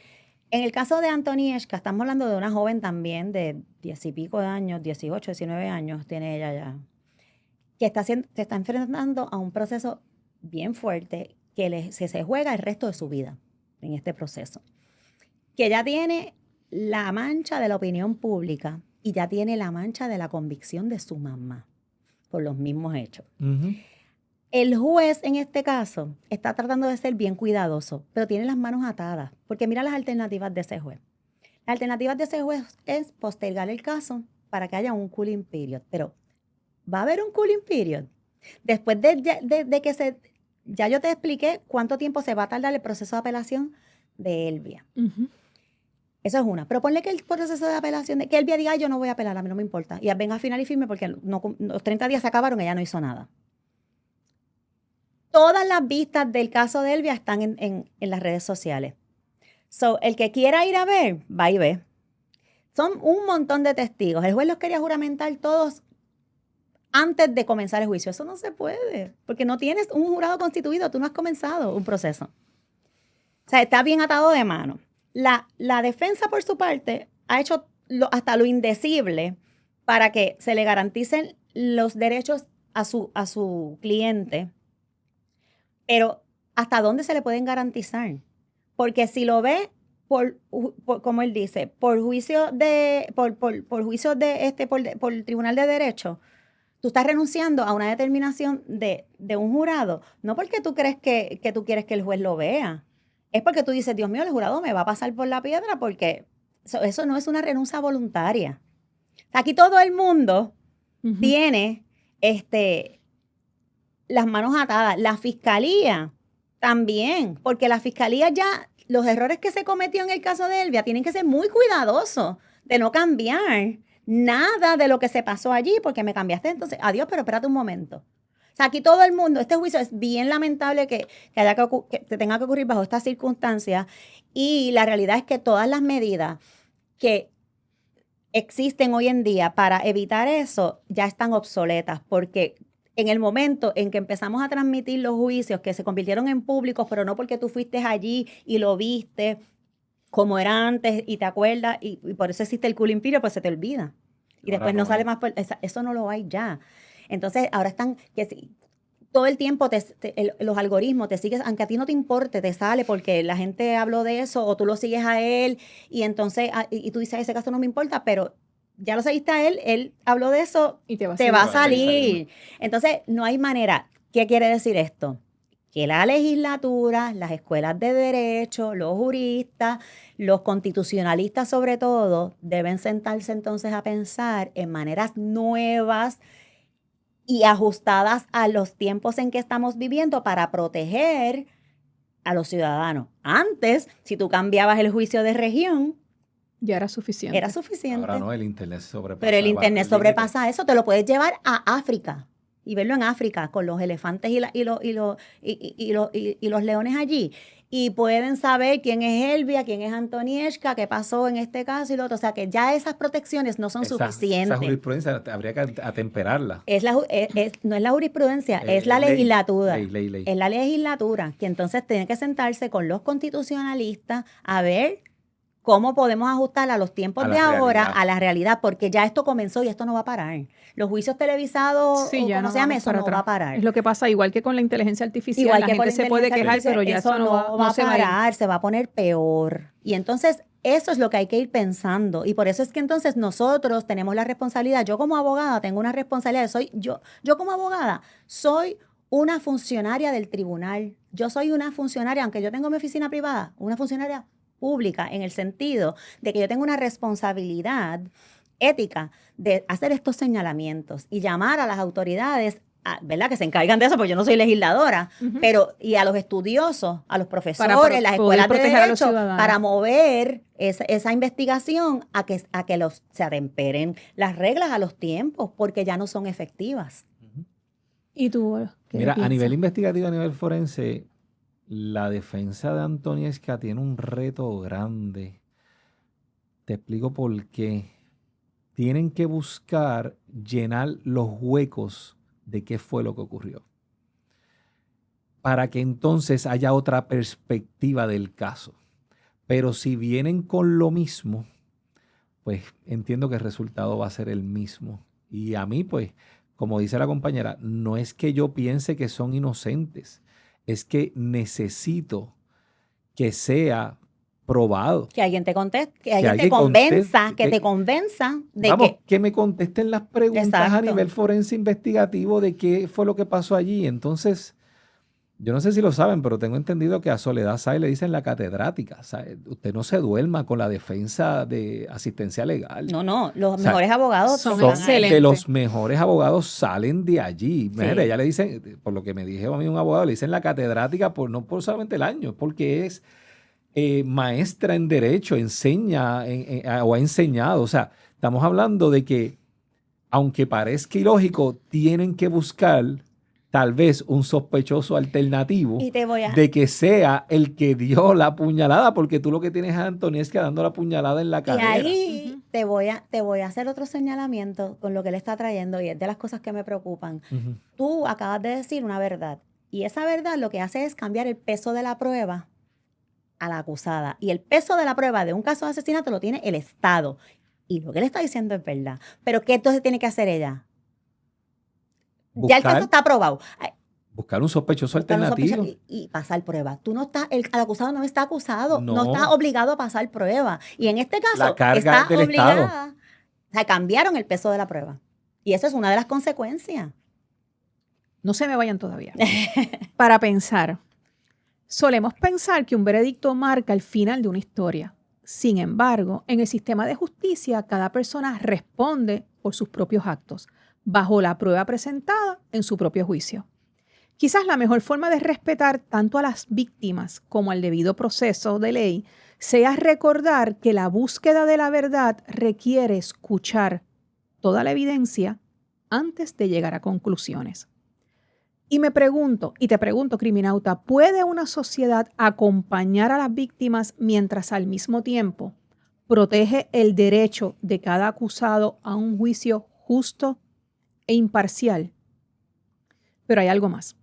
En el caso de Antonieshka, estamos hablando de una joven también de 10 y pico de años, 18, 19 años tiene ella ya, que se está enfrentando a un proceso bien fuerte que se juega el resto de su vida en este proceso. Que ya tiene la mancha de la opinión pública y ya tiene la mancha de la convicción de su mamá por los mismos hechos. El juez en este caso está tratando de ser bien cuidadoso, pero tiene las manos atadas, porque mira las alternativas de ese juez. Las alternativas de ese juez es postergar el caso para que haya un cooling period, pero ¿va a haber un cooling period? Después de que ya yo te expliqué cuánto tiempo se va a tardar el proceso de apelación de Elvia. Eso es una. Pero ponle que el proceso de apelación, que Elvia diga, yo no voy a apelar, a mí no me importa. Y venga a final y firme porque los 30 días se acabaron y ella no hizo nada. Todas las vistas del caso de Elvia están en las redes sociales. So, el que quiera ir a ver, va y ve. Son un montón de testigos. El juez los quería juramentar todos antes de comenzar el juicio. Eso no se puede, porque no tienes un jurado constituido, tú no has comenzado un proceso. O sea, está bien atado de mano. La defensa, por su parte, ha hecho hasta lo indecible para que se le garanticen los derechos a su cliente. Pero, ¿hasta dónde se le pueden garantizar? Porque si lo ve, como él dice, por el Tribunal de Derecho, tú estás renunciando a una determinación de un jurado, no porque tú crees que tú quieres que el juez lo vea, es porque tú dices, Dios mío, el jurado me va a pasar por la piedra, porque eso no es una renuncia voluntaria. Aquí todo el mundo tiene las manos atadas. La fiscalía también, porque la fiscalía ya, los errores que se cometió en el caso de Elvia tienen que ser muy cuidadosos de no cambiar nada de lo que se pasó allí, porque me cambiaste entonces. Adiós, pero espérate un momento. O sea, aquí todo el mundo, este juicio es bien lamentable que tenga que ocurrir bajo estas circunstancias, y la realidad es que todas las medidas que existen hoy en día para evitar eso ya están obsoletas, porque en el momento en que empezamos a transmitir los juicios que se convirtieron en públicos, pero no porque tú fuiste allí y lo viste como era antes y te acuerdas, y por eso existe el cooling period, pues se te olvida. Y después no sale más, eso no lo hay ya. Entonces, ahora están, todo el tiempo los algoritmos te sigues, aunque a ti no te importe, te sale porque la gente habló de eso o tú lo sigues a él y entonces, y tú dices, ese caso no me importa, pero ya lo seguiste a él habló de eso y te va a salir. Entonces, no hay manera. ¿Qué quiere decir esto? Que la legislatura, las escuelas de derecho, los juristas, los constitucionalistas sobre todo, deben sentarse entonces a pensar en maneras nuevas y ajustadas a los tiempos en que estamos viviendo para proteger a los ciudadanos. Antes, si tú cambiabas el juicio de región, ya era suficiente. Era suficiente. Ahora no, el Internet sobrepasa. Pero el Internet sobrepasa eso. Te lo puedes llevar a África. y verlo en África con los elefantes y los leones allí. Y pueden saber quién es Elvia, quién es Antonieshka, qué pasó en este caso y lo otro. O sea, que ya esas protecciones no son suficientes. Esa jurisprudencia habría que atemperarla. No es la jurisprudencia, es la legislatura. Ley. Es la legislatura, que entonces tiene que sentarse con los constitucionalistas a ver cómo podemos ajustar a los tiempos de ahora a la realidad, porque ya esto comenzó y esto no va a parar. Los juicios televisados, ya no se llama, eso no va a parar. Es lo que pasa, igual que con la inteligencia artificial, igual la gente se puede quejar, pero ya eso no va a parar, se va a poner peor. Y entonces, eso es lo que hay que ir pensando. Y por eso es que entonces nosotros tenemos la responsabilidad. Yo como abogada tengo una responsabilidad. Yo como abogada soy una funcionaria del tribunal. Yo soy una funcionaria, aunque yo tengo mi oficina privada, una funcionaria pública, en el sentido de que yo tengo una responsabilidad ética de hacer estos señalamientos y llamar a las autoridades, ¿verdad?, que se encargan de eso, porque yo no soy legisladora, pero y a los estudiosos, a los profesores, las escuelas de derecho, para mover esa investigación a que se atemperen las reglas a los tiempos, porque ya no son efectivas. ¿Y tú? Mira, a nivel investigativo, a nivel forense, la defensa de Antonieshka tiene un reto grande. Te explico por qué. Tienen que buscar llenar los huecos de qué fue lo que ocurrió, para que entonces haya otra perspectiva del caso. Pero si vienen con lo mismo, pues entiendo que el resultado va a ser el mismo. Y a mí, pues, como dice la compañera, no es que yo piense que son inocentes, es que necesito que sea probado. Que alguien te conteste, que alguien te convenza, que te convenza de que me contesten las preguntas a nivel forense investigativo de qué fue lo que pasó allí. Entonces, yo no sé si lo saben, pero tengo entendido que a Soledad Sáez le dicen la catedrática. O sea, usted no se duerma con la defensa de asistencia legal. No, los mejores abogados son excelentes. De los mejores abogados salen de allí. Sí. Mira, ella le dicen, por lo que me dijo a mí un abogado, le dicen la catedrática no por solamente el año, porque es maestra en derecho, enseña o ha enseñado. O sea, estamos hablando de que, aunque parezca ilógico, tienen que buscar tal vez un sospechoso alternativo de que sea el que dio la puñalada, porque tú lo que tienes a Antonieshka dando la puñalada en la cadera. Y ahí te voy a hacer otro señalamiento con lo que él está trayendo, y es de las cosas que me preocupan. Tú acabas de decir una verdad, y esa verdad lo que hace es cambiar el peso de la prueba a la acusada. Y el peso de la prueba de un caso de asesinato lo tiene el Estado. Y lo que él está diciendo es verdad. Pero ¿qué entonces tiene que hacer ella? Ya el caso está aprobado. Buscar un sospechoso alternativo. Y pasar prueba. El acusado no está acusado, no está obligado a pasar prueba. Y en este caso la carga está del obligada. Estado. O sea, cambiaron el peso de la prueba. Y eso es una de las consecuencias. No se me vayan todavía. Para pensar. Solemos pensar que un veredicto marca el final de una historia. Sin embargo, en el sistema de justicia, cada persona responde por sus propios actos, bajo la prueba presentada en su propio juicio. Quizás la mejor forma de respetar tanto a las víctimas como al debido proceso de ley sea recordar que la búsqueda de la verdad requiere escuchar toda la evidencia antes de llegar a conclusiones. Y me pregunto, y te pregunto, criminauta, ¿puede una sociedad acompañar a las víctimas mientras al mismo tiempo protege el derecho de cada acusado a un juicio justo e imparcial? Pero hay algo más.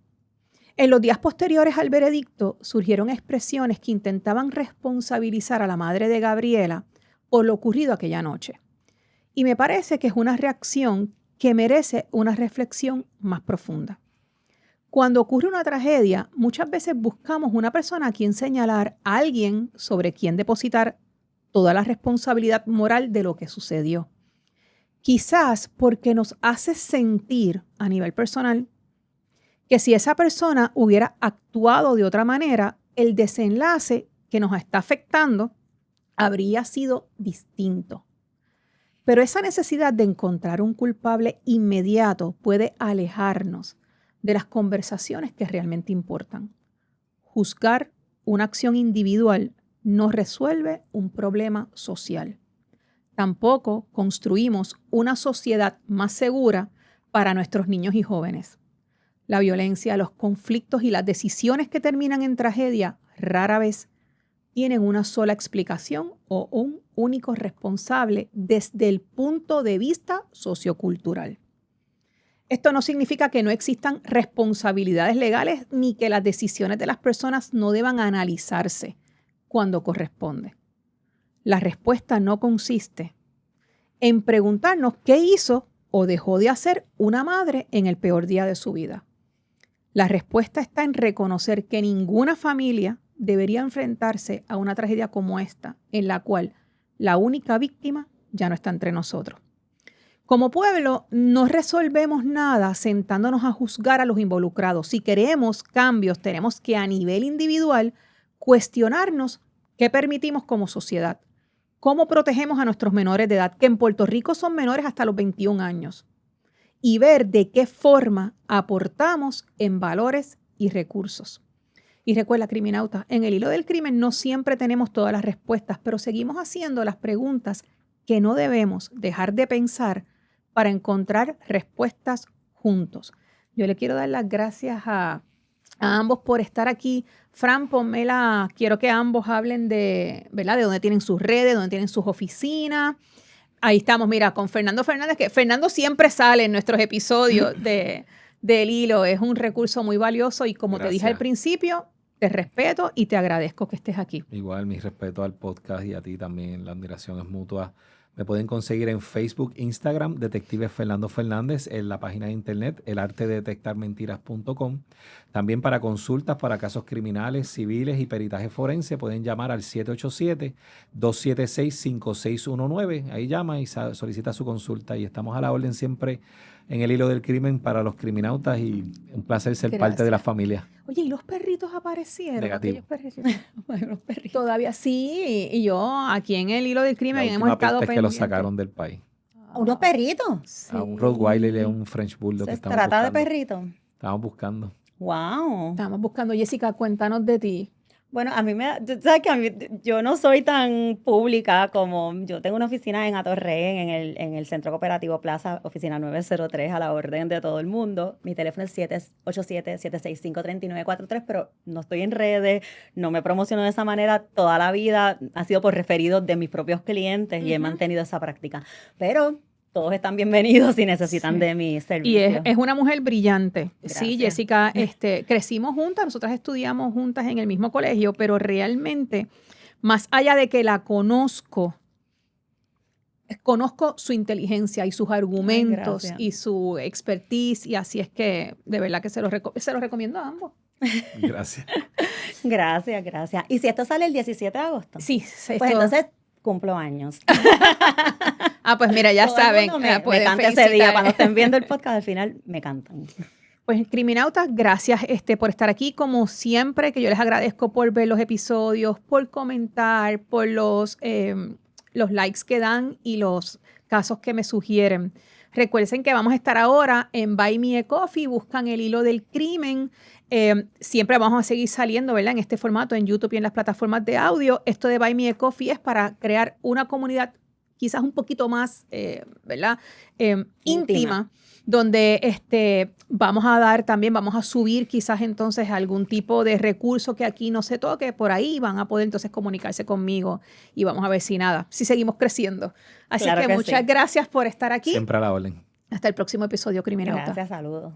En los días posteriores al veredicto surgieron expresiones que intentaban responsabilizar a la madre de Gabriela por lo ocurrido aquella noche. Y me parece que es una reacción que merece una reflexión más profunda. Cuando ocurre una tragedia, muchas veces buscamos una persona a quien señalar, a alguien sobre quien depositar toda la responsabilidad moral de lo que sucedió. Quizás porque nos hace sentir a nivel personal que si esa persona hubiera actuado de otra manera, el desenlace que nos está afectando habría sido distinto. Pero esa necesidad de encontrar un culpable inmediato puede alejarnos de las conversaciones que realmente importan. Juzgar una acción individual no resuelve un problema social. Tampoco construimos una sociedad más segura para nuestros niños y jóvenes. La violencia, los conflictos y las decisiones que terminan en tragedia rara vez tienen una sola explicación o un único responsable desde el punto de vista sociocultural. Esto no significa que no existan responsabilidades legales ni que las decisiones de las personas no deban analizarse cuando corresponde. La respuesta no consiste en preguntarnos qué hizo o dejó de hacer una madre en el peor día de su vida. La respuesta está en reconocer que ninguna familia debería enfrentarse a una tragedia como esta, en la cual la única víctima ya no está entre nosotros. Como pueblo, no resolvemos nada sentándonos a juzgar a los involucrados. Si queremos cambios, tenemos que a nivel individual cuestionarnos qué permitimos como sociedad. ¿Cómo protegemos a nuestros menores de edad, que en Puerto Rico son menores hasta los 21 años? Y ver de qué forma aportamos en valores y recursos. Y recuerda, criminautas, en el hilo del crimen no siempre tenemos todas las respuestas, pero seguimos haciendo las preguntas que no debemos dejar de pensar para encontrar respuestas juntos. Yo le quiero dar las gracias a ambos por estar aquí. Fran, quiero que ambos hablen de, ¿verdad?, de dónde tienen sus redes, dónde tienen sus oficinas. Ahí estamos, mira, con Fernando Fernández, que Fernando siempre sale en nuestros episodios del hilo. Es un recurso muy valioso y como te dije al principio, te respeto y te agradezco que estés aquí. Igual, mi respeto al podcast y a ti también. La admiración es mutua. Me pueden conseguir en Facebook, Instagram, Detective Fernando Fernández, en la página de internet, elartedetectarmentiras.com. También para consultas para casos criminales, civiles y peritaje forense, pueden llamar al 787-276-5619. Ahí llama y solicita su consulta y estamos a la orden siempre en el hilo del crimen para los criminautas y un placer ser parte de la familia. Oye, ¿y los perritos aparecieron? Negativo. Bueno, los perritos. Todavía sí, y yo aquí en el hilo del crimen hemos estado pendientes. Que los sacaron del país. ¿Unos perritos? Sí. A un Rottweiler y a un French Bulldog que estamos buscando. ¿Se trata de perritos? Estamos buscando. Wow. Estamos buscando. Jessica, cuéntanos de ti. Bueno, sabes que yo no soy tan pública como, yo tengo una oficina en Atorrey, en el Centro Cooperativo Plaza, oficina 903, a la orden de todo el mundo. Mi teléfono es 787-765-3943, pero no estoy en redes, no me promociono de esa manera. Toda la vida ha sido por referidos de mis propios clientes y he mantenido esa práctica. Pero todos están bienvenidos si necesitan de mi servicio. Y es una mujer brillante. Gracias. Sí, Jessica, crecimos juntas, nosotras estudiamos juntas en el mismo colegio, pero realmente, más allá de que la conozco su inteligencia y sus argumentos y su expertise, y así es que de verdad que se los recomiendo a ambos. Gracias. Gracias. ¿Y si esto sale el 17 de agosto? Sí. Pues entonces cumplo años. Pues mira, ya saben. Me canta ese día. Cuando estén viendo el podcast, al final me cantan. Pues, criminautas, gracias por estar aquí. Como siempre, que yo les agradezco por ver los episodios, por comentar, por los likes que dan y los casos que me sugieren. Recuerden que vamos a estar ahora en Buy Me a Coffee, buscan el hilo del crimen. Siempre vamos a seguir saliendo, ¿verdad?, en este formato en YouTube y en las plataformas de audio. Esto de Buy Me a Coffee es para crear una comunidad quizás un poquito más, ¿verdad?, íntima, donde vamos a subir quizás entonces algún tipo de recurso que aquí no se toque. Por ahí van a poder entonces comunicarse conmigo y vamos a ver si seguimos creciendo. Así que muchas gracias por estar aquí. Siempre a la orden. Hasta el próximo episodio, Criminauta. Gracias, saludos.